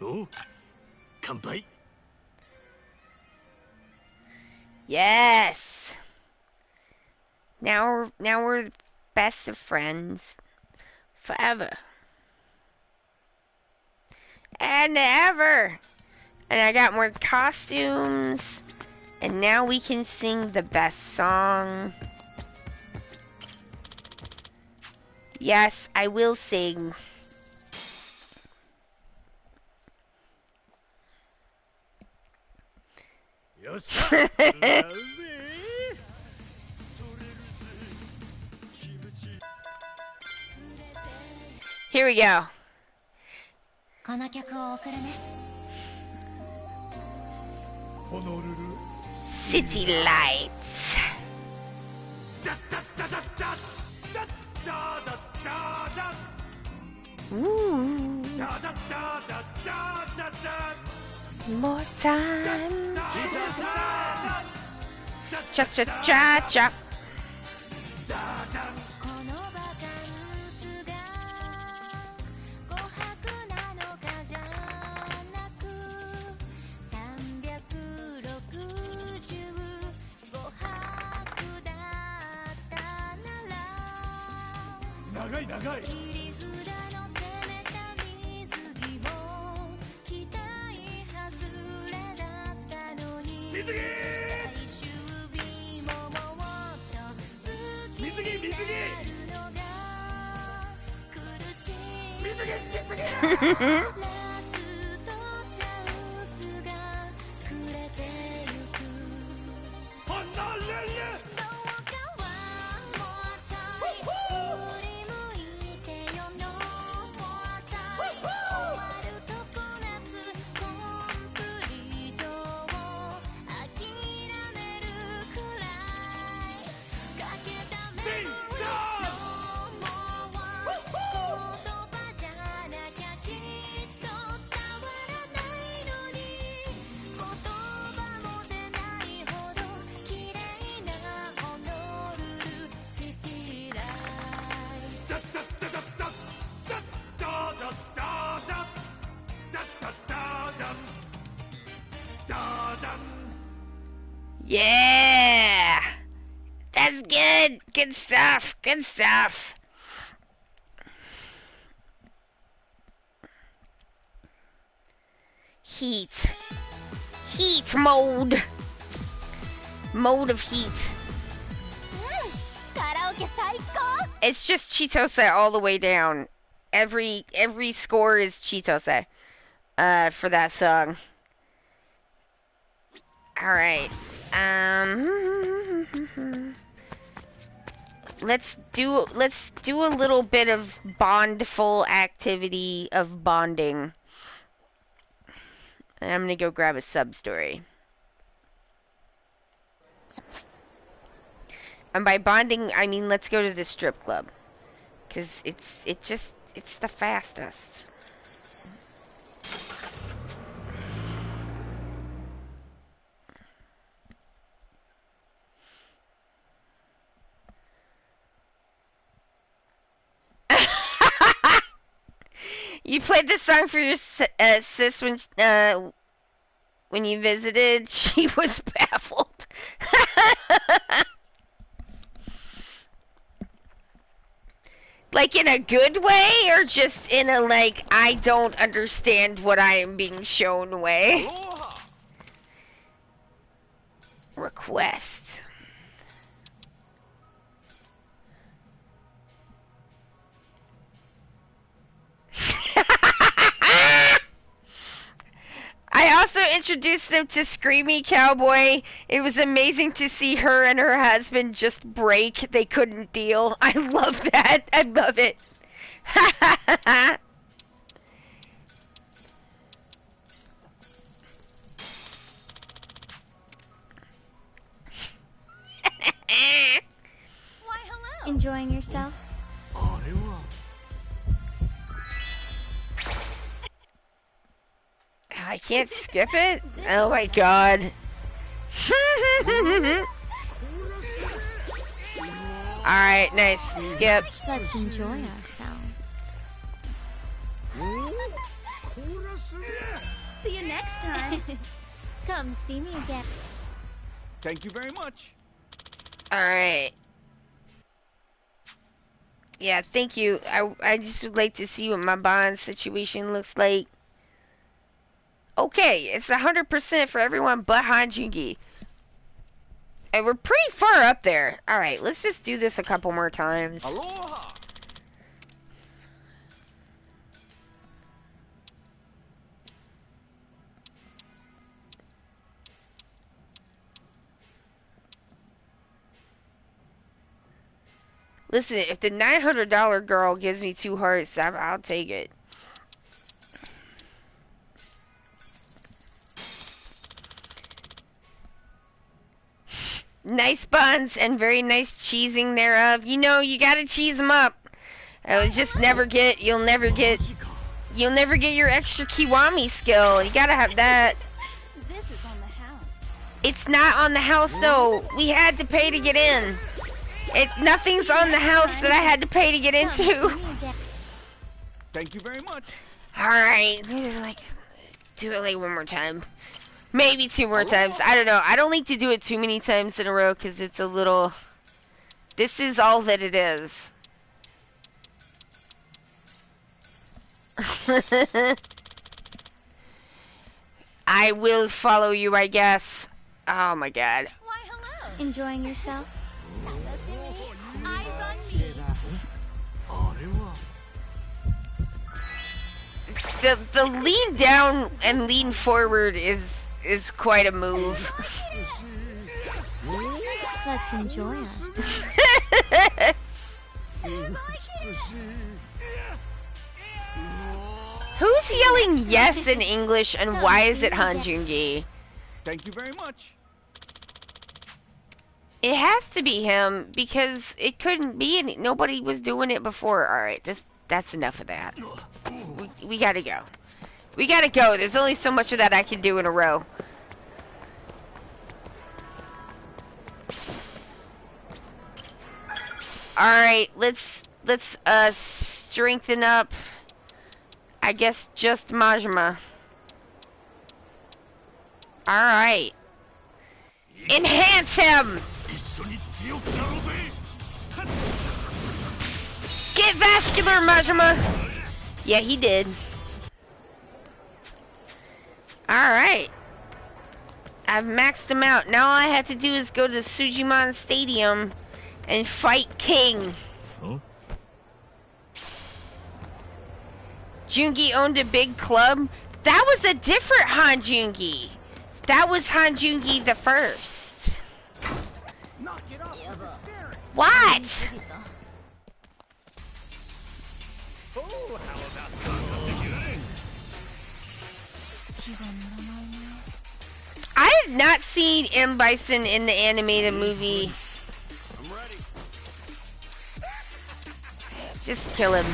おう、乾杯。 Yes. Now we're, now we're best of friends forever. and ever. And I got more costumes. And now we can sing the best song. Yes, I will sing. Here we go. この曲を送るね City Lights. Ooh. More time. Cha cha cha cha. このバカンスが琥珀なのかじゃなく365泊だったなら長い長い切り札の攻めた水着も期待外れだったのに最終日ももっと好きになるのが苦しいラストチャンスがくれてゆくどうかワンモアタイム振り向いてよ No more time 終わるとこなくコンプリートを諦めるくらいかけたメモリー No more once 言葉じゃなきゃきっと伝わらないのに言葉も出ないほど綺麗なホノルルシティライツ Yeah. That's good. Good stuff. Good stuff. Heat. Heat mode. Mode of heat. カラオケ最高 It's just Chitose all the way down. Every score is Chitose. For that song. Alright. Let's do a little bit of bondful activity of bonding. And I'm gonna go grab a sub story. And by bonding, I mean let's go to the strip club. 'Cause it's the fastest. You played this song for your sis when you visited. She was baffled. Like in a good way, or just in a like I don't understand what I am being shown way? Request. I also introduced them to Screamy Cowboy. It was amazing to see her and her husband just break. They couldn't deal. I love that. I love it. Why hello Enjoying yourself? あれは I can't skip it? Oh my god. Alright, nice. Skip. Let's enjoy ourselves. See you next time Come see me again. Thank you very much. Alright. Yeah, thank you. I just would like to see what my bond situation looks like. Okay, it's 100% for everyone but Hanjugi. And we're pretty far up there. Alright, let's just do this a couple more times. Aloha! Listen, if the $900 girl gives me 2 hearts, I'll take it. Nice buns and very nice cheesing thereof. You know, you gotta cheese them up. You'll never get your extra kiwami skill. You gotta have that. This is on the house. It's not on the house though. We had to pay to get in. Nothing's on the house that I had to pay to get into. Thank you very much. Alright, like, do it like one more time. Maybe 2 more times. I don't know. I don't like to do it too many times in a row because it's a little... This is all that it is. I will follow you, I guess. Oh my god. Why, hello. Enjoying yourself? Eyes on me. The lean down and lean forward is quite a move. Let's enjoy ourselves. Who's yelling yes in English and why is it Hanjungi? Thank you very much. It has to be him because it couldn't be nobody was doing it before. Alright, that's enough of that. We gotta go. We gotta go. There's only so much of that I can do in a row. Alright, let's strengthen up. I guess just Majima. Alright. Enhance him! Get vascular, Majima! Yeah, he did. Alright. I've maxed him out. Now all I have to do is go to Sujimon Stadium and fight King. Huh? Jungi owned a big club. That was a different Hanjungi. That was Hanjungi the first. Knock it off with the staring. What? Oh, how about something? I have not seen M. Bison in the animated movie. I'm ready. Just kill him.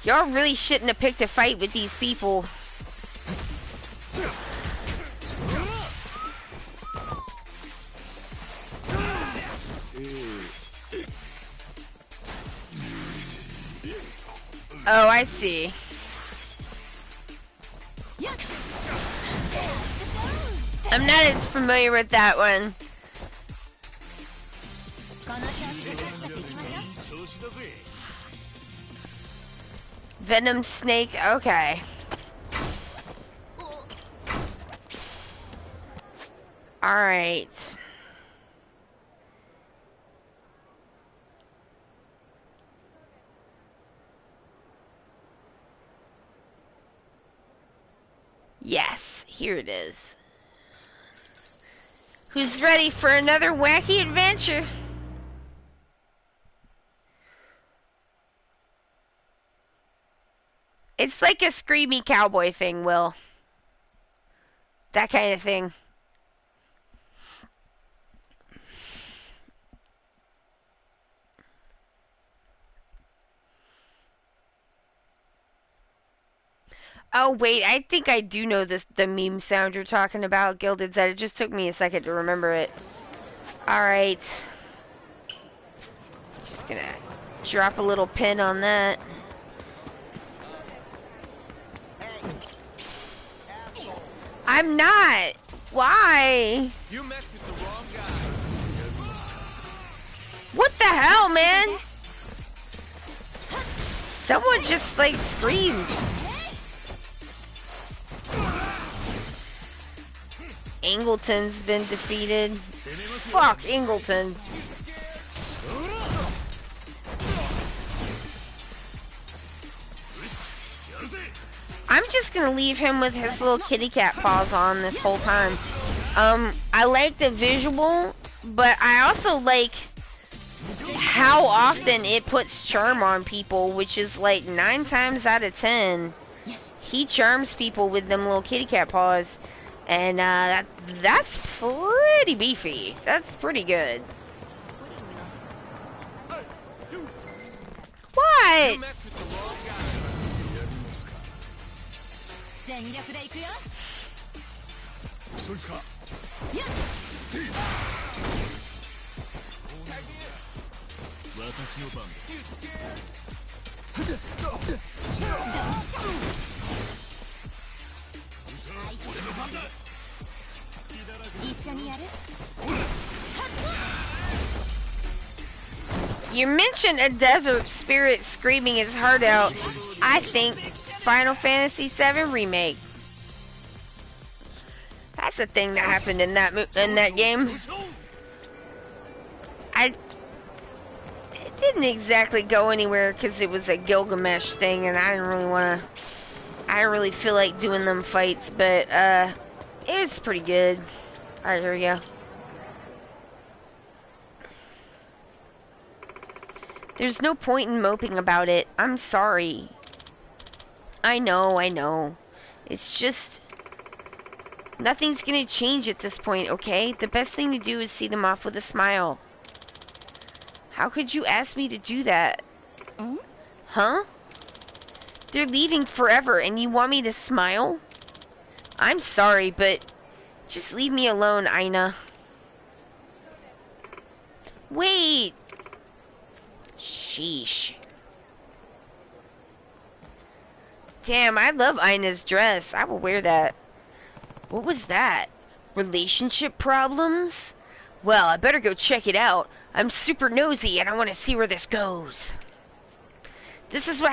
Y'all really shouldn't have picked a fight with these people. Oh, I see. I'm not as familiar with that one. Venom Snake, okay. Alright. Yes, here it is. Who's ready for another wacky adventure? It's like a screamy cowboy thing, Will. That kind of thing. Oh wait, I think I do know the meme sound you're talking about, Gilded Zed. It just took me a second to remember it. Alright. Just gonna drop a little pin on that. I'm not! Why? You messed with the wrong guy. What the hell, man? Someone just like screamed. Angleton's been defeated. Fuck Angleton. I'm just gonna leave him with his little kitty cat paws on this whole time. I like the visual, but I also like how often it puts charm on people, which is like 9 times out of 10. He charms people with them little kitty cat paws, and that's pretty beefy. That's pretty good. What? You mentioned a desert spirit screaming his heart out. I think Final Fantasy VII Remake. That's a thing that happened in that game. It didn't exactly go anywhere because it was a Gilgamesh thing, and I didn't really feel like doing them fights, but it was pretty good. All right, here we go. There's no point in moping about it. I'm sorry. I know. It's just... nothing's gonna change at this point, okay? The best thing to do is see them off with a smile. How could you ask me to do that? Huh? They're leaving forever and you want me to smile? I'm sorry, but... just leave me alone, Aina. Wait! Sheesh. Damn, I love Aina's dress. I will wear that. What was that? Relationship problems? Well, I better go check it out. I'm super nosy and I want to see where this goes. This is what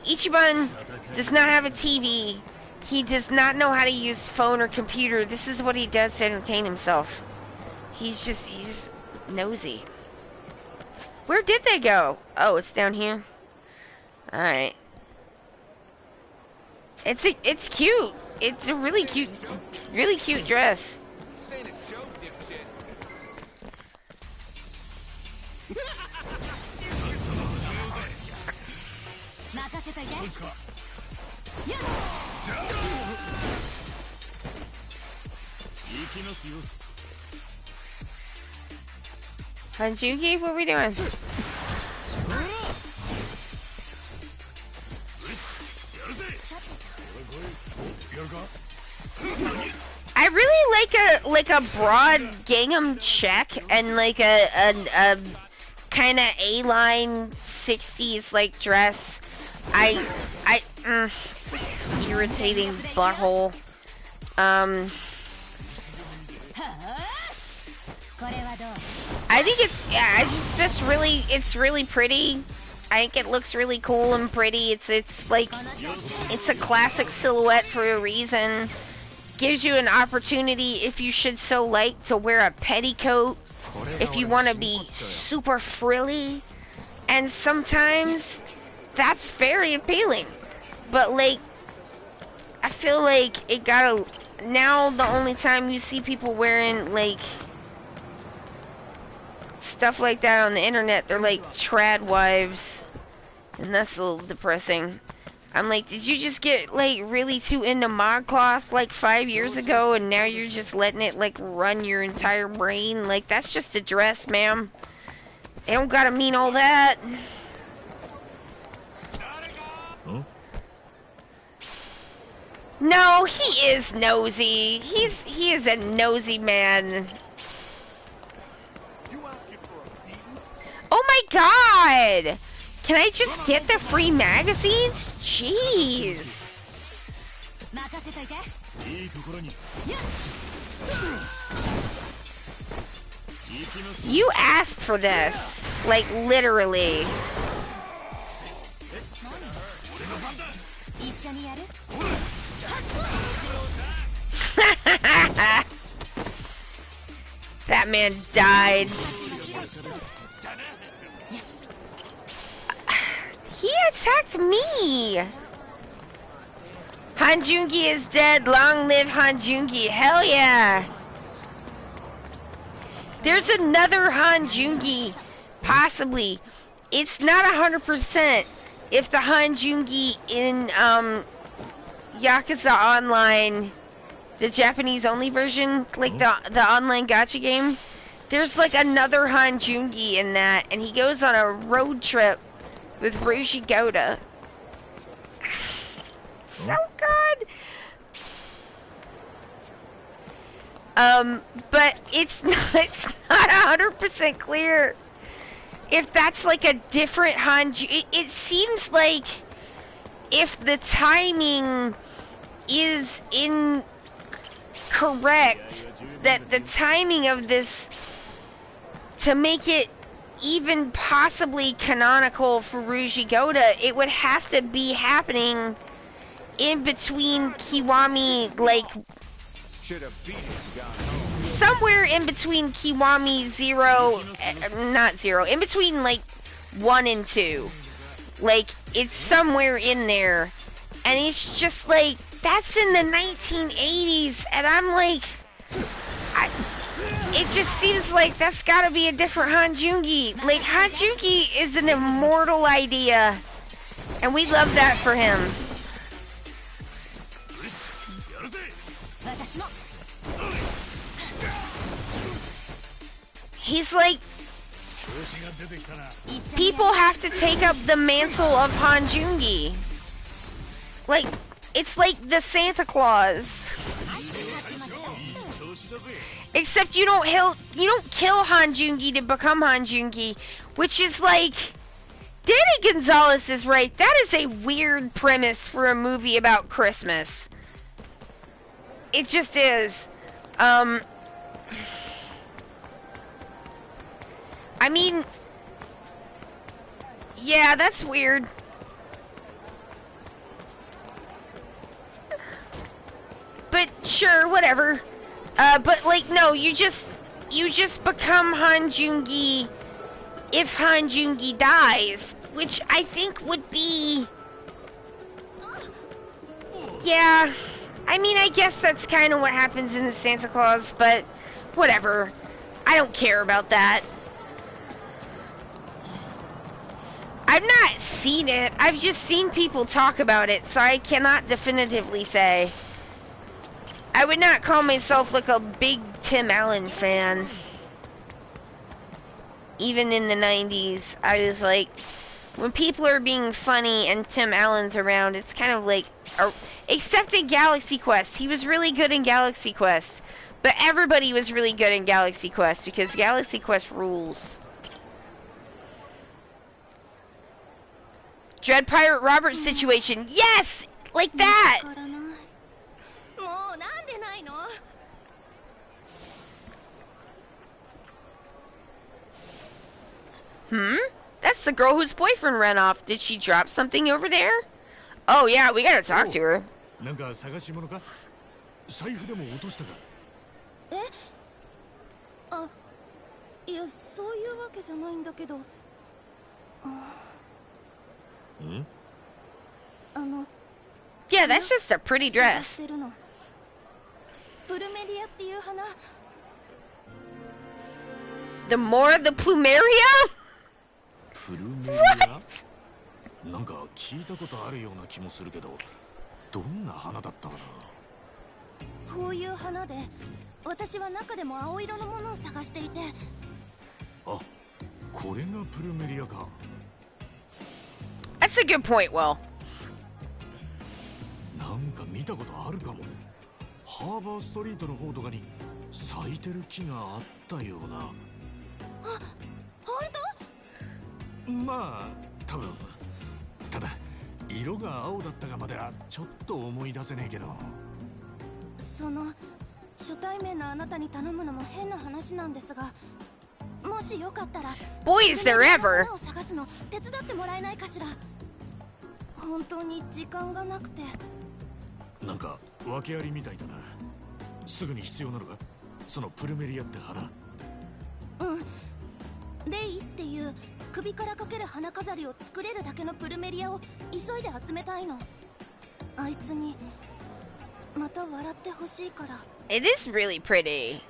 Ichiban does not have a TV. He does not know how to use phone or computer. This is what he does to entertain himself. He's just nosy. Where did they go? Oh, it's down here. Alright. It's cute. It's a really cute dress. Hanjuki, what are we doing? I really like a broad gingham check and like a kind of A-line 60s like dress. Irritating butthole. I think it's really pretty. I think it looks really cool and pretty. It's a classic silhouette for a reason. Gives you an opportunity, if you should so like, to wear a petticoat if you want to be super frilly. And sometimes that's very appealing. But like, I feel like now the only time you see people wearing like stuff like that on the internet, they're like trad wives, and that's a little depressing. I'm like, did you just get like really too into modcloth like 5 years ago, and now you're just letting it like run your entire brain? Like, that's just a dress, ma'am. It don't gotta mean all that. Huh? No, he is nosy. He is a nosy man. Oh my god! Can I just get the free magazines? Jeez. You asked for this. Like, literally. 緒にやる？That man died. He attacked me. Hanjungi is dead. Long live Hanjungi. Hell yeah. There's another Hanjungi, possibly. It's not 100% if the Hanjungi in Yakuza Online, the Japanese only version, like the online gacha game, there's like another Hanjungi in that, and he goes on a road trip with Ruji Goda. So good. But it's not 100% clear if that's like a different Hanju. It seems like if the timing is incorrect, that the timing of this, to make it even possibly canonical for Ruji Goda, it would have to be happening in between Kiwami, like somewhere in between Kiwami 0, not 0, in between like 1 and 2. Like, it's somewhere in there. And it's just like, that's in the 1980s, and I'm like, it just seems like that's gotta be a different Hanjungi. Like, Hanjungi is an immortal idea, and we love that for him. He's like, people have to take up the mantle of Hanjungi. Like, it's like the Santa Claus. Except you don't kill Hanjungi to become Hanjungi, which is like, Danny Gonzalez is right. That is a weird premise for a movie about Christmas. It just is. I mean, yeah, that's weird. But sure, whatever. But like, no, you just become Hanjungi if Hanjungi dies, which I think would be, yeah. I mean, I guess that's kind of what happens in the Santa Claus, but whatever. I don't care about that. I've not seen it. I've just seen people talk about it, so I cannot definitively say. I would not call myself like a big Tim Allen fan. Even in the 90s, I was like, when people are being funny and Tim Allen's around, it's kind of like, except in Galaxy Quest. He was really good in Galaxy Quest. But everybody was really good in Galaxy Quest because Galaxy Quest rules. Dread Pirate Robert situation. Yes! Like that! That's the girl whose boyfriend ran off. Did she drop something over there? Oh yeah, we gotta talk to her. Yeah, that's just a pretty dress. The more the plumeria? What? なんか聞いたことあるような気もするけど、どんな花だったかな。こういう花で、私は中でも青色のものを探していて。あ、これがプルメリアか。That's a good point, Will. なんか見たことあるかも。ハーバーストリートの方とかに咲いてる木があったような。あ、本当？まあ、多分。ただ色が青だったかまではちょっと思い出せねえけど。その初対面のあなたに頼むのも変な話なんですが、もしよかったら Boy is there ever を探すの手伝ってもらえないかしら。本当に時間がなくて。なんか訳ありみたいだな。すぐに必要なのか、そのプルメリアって花。レイっていう首からかける花飾りを作れるだけのプルメリアを急いで集めたいの。あいつにまた笑ってほしいから。 It is really pretty.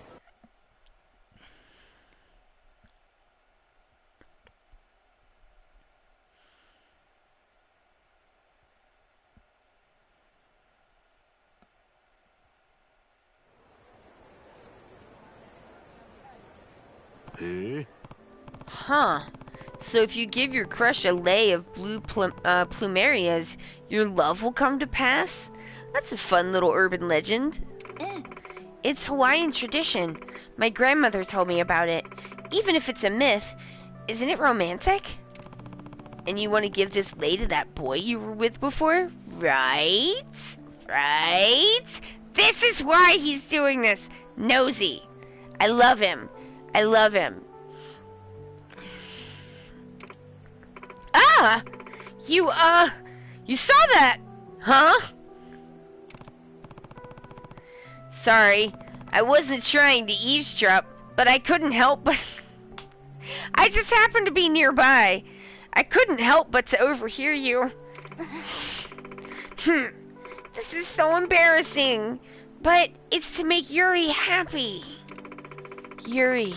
Huh. So if you give your crush a lei of blue plumerias, your love will come to pass? That's a fun little urban legend. It's Hawaiian tradition. My grandmother told me about it. Even if it's a myth, isn't it romantic? And you want to give this lei to that boy you were with before? Right? Right? This is why he's doing this. Nosy. I love him. I love him. Ah! You saw that, huh? Sorry, I wasn't trying to eavesdrop, but I couldn't help but... I just happened to be nearby. I couldn't help but to overhear you. This is so embarrassing, but it's to make Yuri happy. Yuri,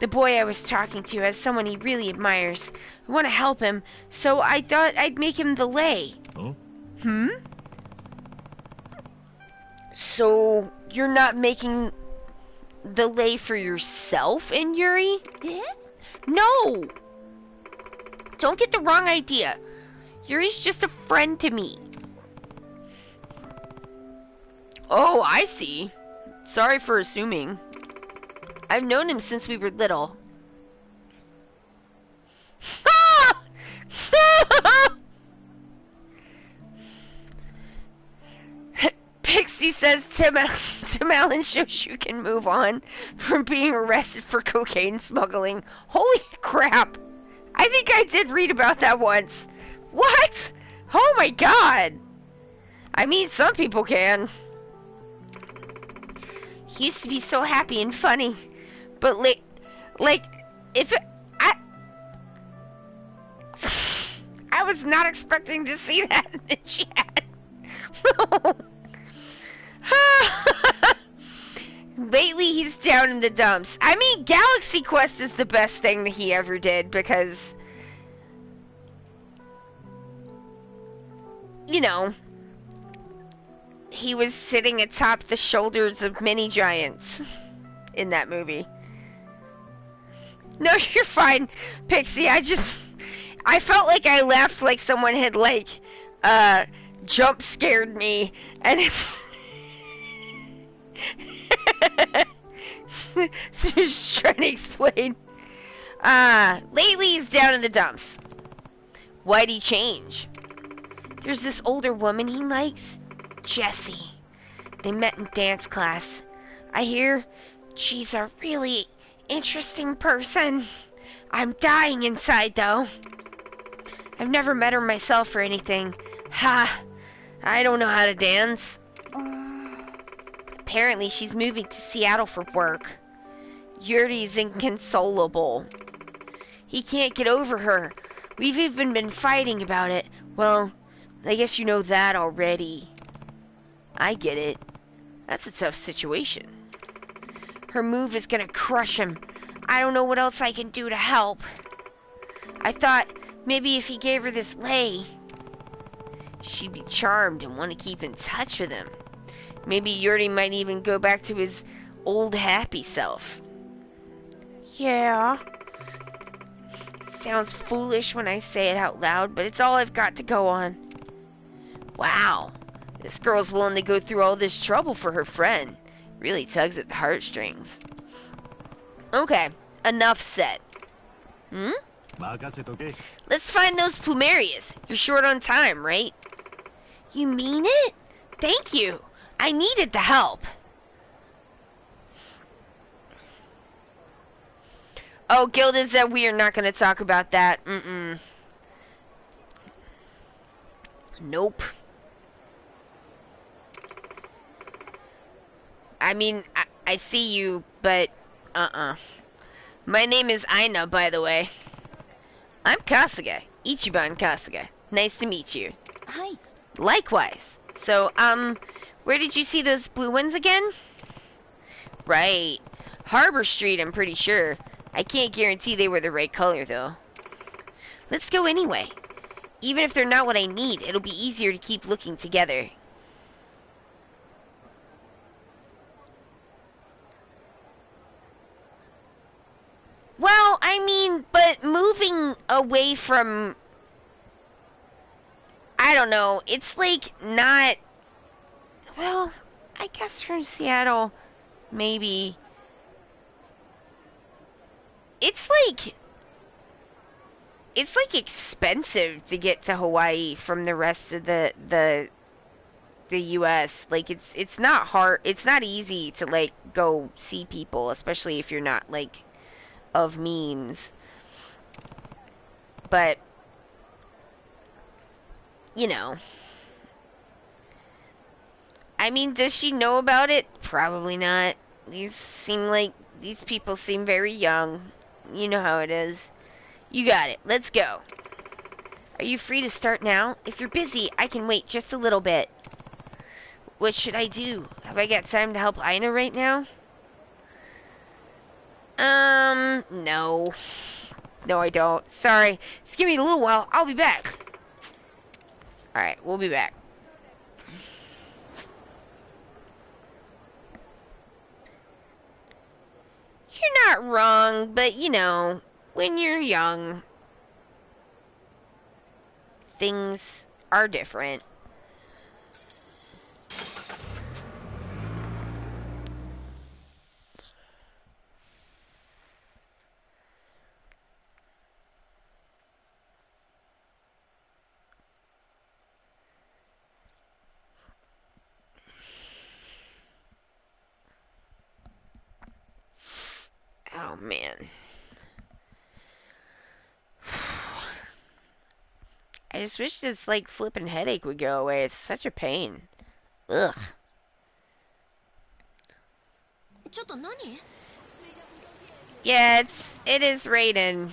the boy I was talking to, has someone he really admires. I want to help him, so I thought I'd make him the lei. Oh? So, you're not making the lei for yourself and Yuri? No! Don't get the wrong idea. Yuri's just a friend to me. Oh, I see. Sorry for assuming. I've known him since we were little. Pixie says Tim Allen shows you can move on from being arrested for cocaine smuggling. Holy crap! I think I did read about that once. What? Oh my god! I mean, some people can. He used to be so happy and funny. But like, if it, I was not expecting to see that in the chat. Lately, he's down in the dumps. I mean, Galaxy Quest is the best thing that he ever did because, you know, he was sitting atop the shoulders of many giants in that movie. No, you're fine, Pixie. I felt like I laughed like someone had, like, jump scared me, and so just trying to explain. Lately he's down in the dumps. Why'd he change? There's this older woman he likes, Jessie. They met in dance class. I hear she's a really interesting person. I'm dying inside, though. I've never met her myself or anything. Ha! I don't know how to dance. Apparently, she's moving to Seattle for work. Yuri's inconsolable. He can't get over her. We've even been fighting about it. Well, I guess you know that already. I get it. That's a tough situation. Her move is gonna crush him. I don't know what else I can do to help. I thought maybe if he gave her this lei, she'd be charmed and want to keep in touch with him. Maybe Yuri might even go back to his old happy self. Yeah. Sounds foolish when I say it out loud, but it's all I've got to go on. Wow. This girl's willing to go through all this trouble for her friend. Really tugs at the heartstrings. Okay, enough said. Let's find those plumerias. You're short on time, right? You mean it? Thank you. I needed the help. Oh, Gilda said we are not going to talk about that. Nope. I mean, I see you, but My name is Aina, by the way. I'm Kasuga. Ichiban Kasuga. Nice to meet you. はい。 Likewise. So, where did you see those blue ones again? Right. Harbor Street, I'm pretty sure. I can't guarantee they were the right color, though. Let's go anyway. Even if they're not what I need, it'll be easier to keep looking together. Well, I mean, but moving away from... I don't know, it's like not... Well, I guess from Seattle, maybe... It's like expensive to get to Hawaii from the rest of the US. Like it's not hard, it's not easy to like go see people, especially if you're not like of means. But you know, I mean, does she know about it? Probably not. These people seem very young. You know how it is. You got it. Let's go. Are you free to start now? If you're busy, I can wait just a little bit. What should I do? Have I got time to help Aina right now? No. No, I don't. Sorry. Just give me a little while. I'll be back. Alright, we'll be back. You're not wrong, but you know, when you're young, things are different. Oh man. I just wish this like flippin' headache would go away. It's such a pain. Ugh. ちょっと何？ Yeah, it is raining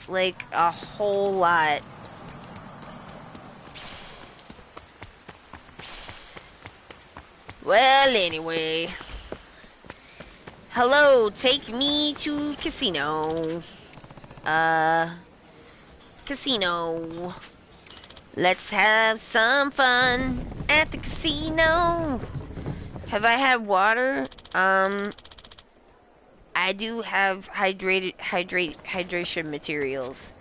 like a whole lot. Well, anyway. Hello, take me to casino. Casino. Let's have some fun at the casino. Have I had water? I do have hydration materials.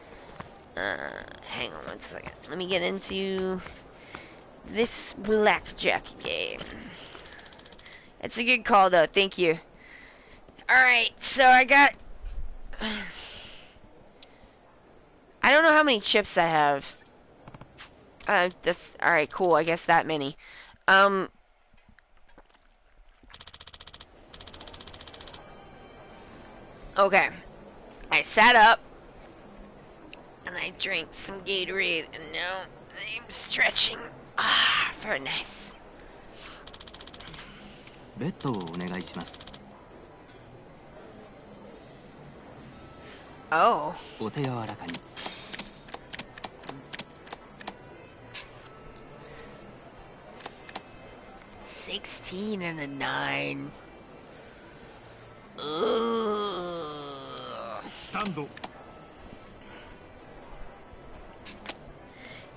Hang on one second. Let me get into this blackjack game. It's a good call though, thank you. Alright, so I got... I don't know how many chips I have. That's... Alright, cool, I guess that many. Okay. I sat up. And I drank some Gatorade, and now I'm stretching. Ah, very nice. ベッドをお願いします。 Oh. お手柔らかに。 16 and a 9. Ooh. スタンド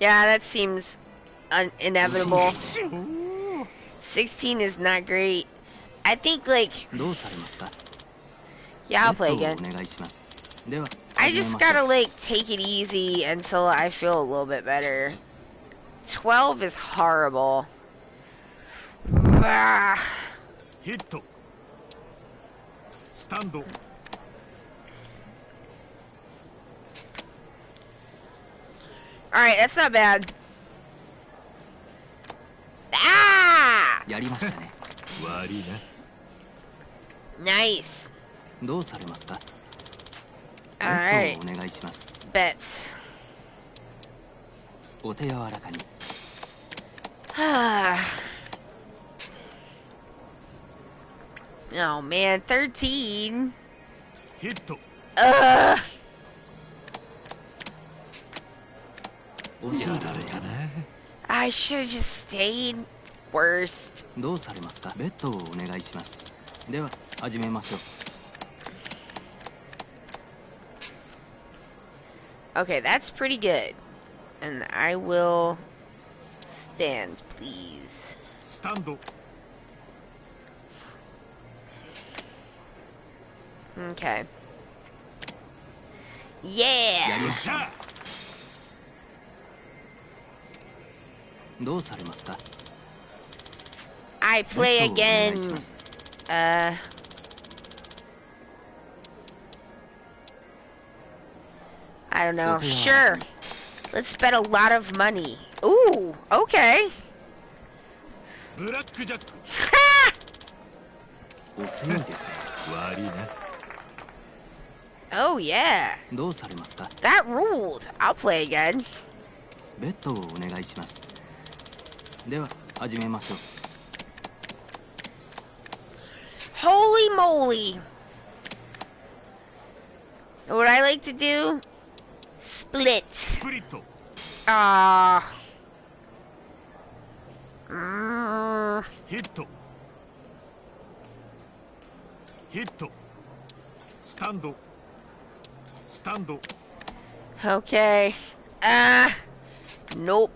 Yeah, that seems inevitable. 16 is not great. I think, like... どうされますか？ Yeah, I'll play ベッ again. ドをお願いします。では、 I 始め just ましょう。 gotta, like, take it easy until I feel a little bit better. 12 is horrible. Ah. ヒットスタンド Alright, that's not bad. Ah! やりましたね。悪いな Nice. どうされますか？ベ Alright. ッドをお願いします。 Bet. お手柔らかに。Oh man, 13. ヒット Ugh. やられたな。 I should have just stayed. Worst. どうされますか。ベッドをお願いします。では始めましょう。 Okay, that's pretty good. And I will stand, please. スタンド Okay. Yeah. よっしゃ どうされますか。 I play ベッドをお願いし again. ます。 I don't know. Sure. Let's bet a lot of money. Ooh, okay. ブラックジャック Ha! お強いですね。 悪いな。 Oh, yeah. どうされますか。 That ruled. I'll play again. ベッドをお願いします。では始めましょう。 Holy moly. What I like to do? Split. スプリット Ah. ヒットヒットスタンドスタンド Okay. Nope.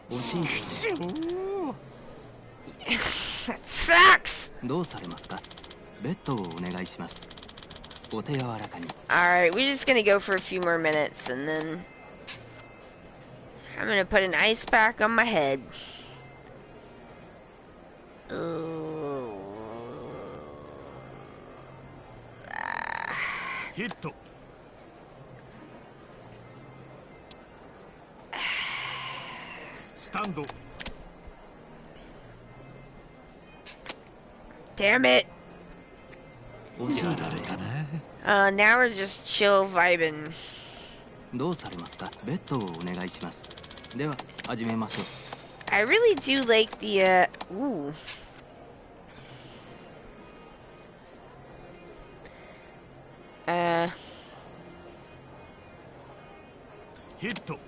惜しいですね。 That sucks. どうされますか。ベッドをお願いします。お手柔らかに。 Alright, we're just gonna go for a few more minutes and then I'm gonna put an ice pack on my head. Ooh. ヒット スタンド Damn it. 惜しいやですね。られたな。 Now we're just chill vibing. どうされますか。ベッドをお願いします。では始めましょう。 I really do like the, ooh. ヒット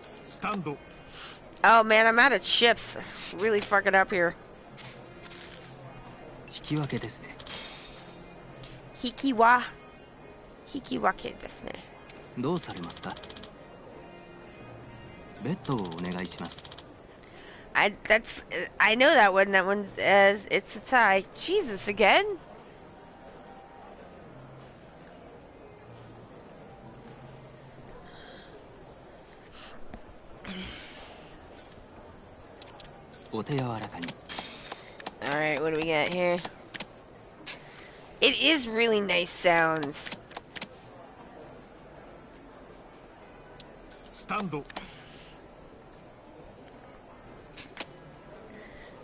スタンド Oh man, I'm out of chips. Really fucking up here. 引き分けですね。 Hikiwa. Hikiwake desu ne. どうされますか。ベッドをお願いします。 I know that one. That one it's a tie. Jesus again. お手柔らかに。 Alright, what do we got here? It is really nice sounds. スタンド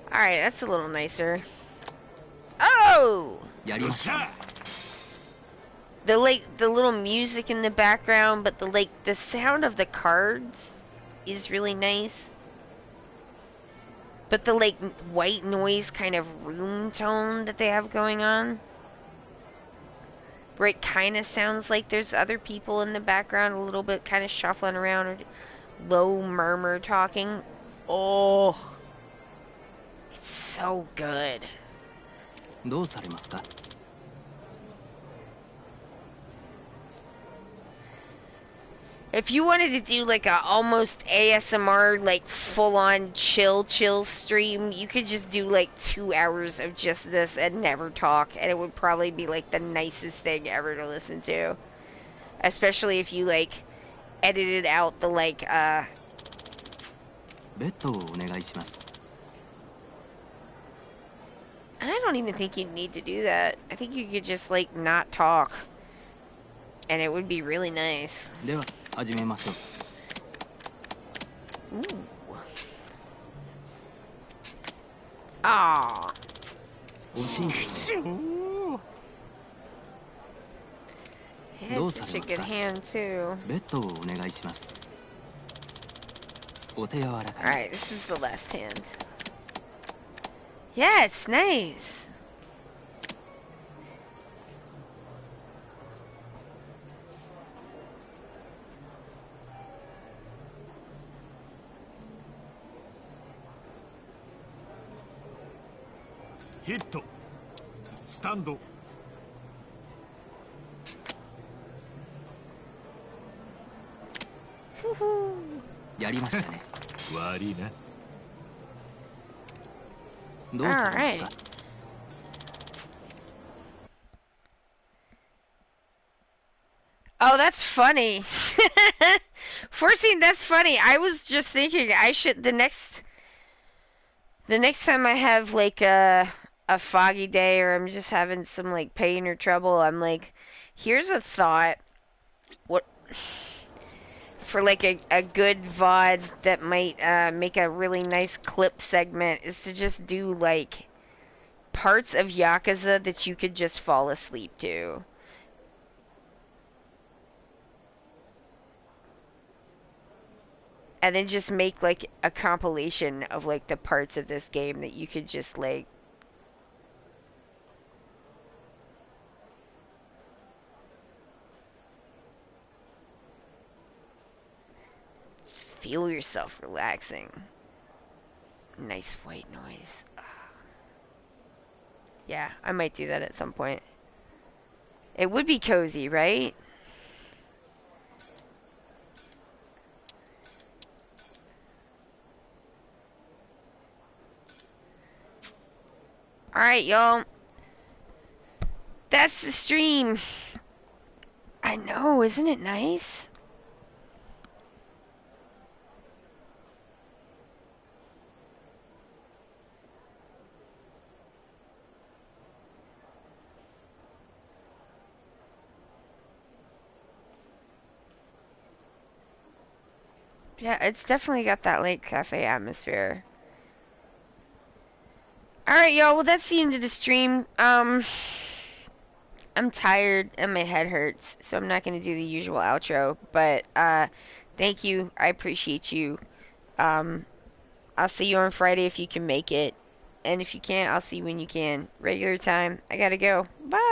Alright, that's a little nicer. Oh! やり よっましょう。しゃ The little music in the background, but the sound of the cards is really nice. But the white noise kind of room tone that they have going on, where it kind of sounds like there's other people in the background a little bit kind of shuffling around or low murmur talking. Oh, it's so good. どうされますか。 If you wanted to do like a almost ASMR, like full on chill stream, you could just do like 2 hours of just this and never talk, and it would probably be like the nicest thing ever to listen to. Especially if you like edited out the ベッドをお願いします。 I don't even think you need to do that. I think you could just like not talk, and it would be really nice. では始めましょう。 Ooh. Ah. 惜しいですね。 It's such a good hand too. ベッドをお願いします。お手柔らかに。 Alright, this is the last hand. Yeah, it's nice. Hit. Stand. やりましたね。悪いな。どうされますか？ Oh, that's funny. 14, that's funny. I was just thinking I should the next time I have like a foggy day or I'm just having some like pain or trouble, I'm like, here's a thought. What for like a good VOD that might make a really nice clip segment is to just do like parts of Yakuza that you could just fall asleep to. And then just make like a compilation of like the parts of this game that you could just like just feel yourself relaxing. Nice white noise. Ugh. Yeah, I might do that at some point. It would be cozy, right? Alright, y'all. That's the stream. I know, isn't it nice? Yeah, it's definitely got that like cafe atmosphere. Alright, y'all, well that's the end of the stream. I'm tired and my head hurts, so I'm not gonna do the usual outro, but thank you. I appreciate you. I'll see you on Friday if you can make it. And if you can't, I'll see you when you can. Regular time. I gotta go. Bye.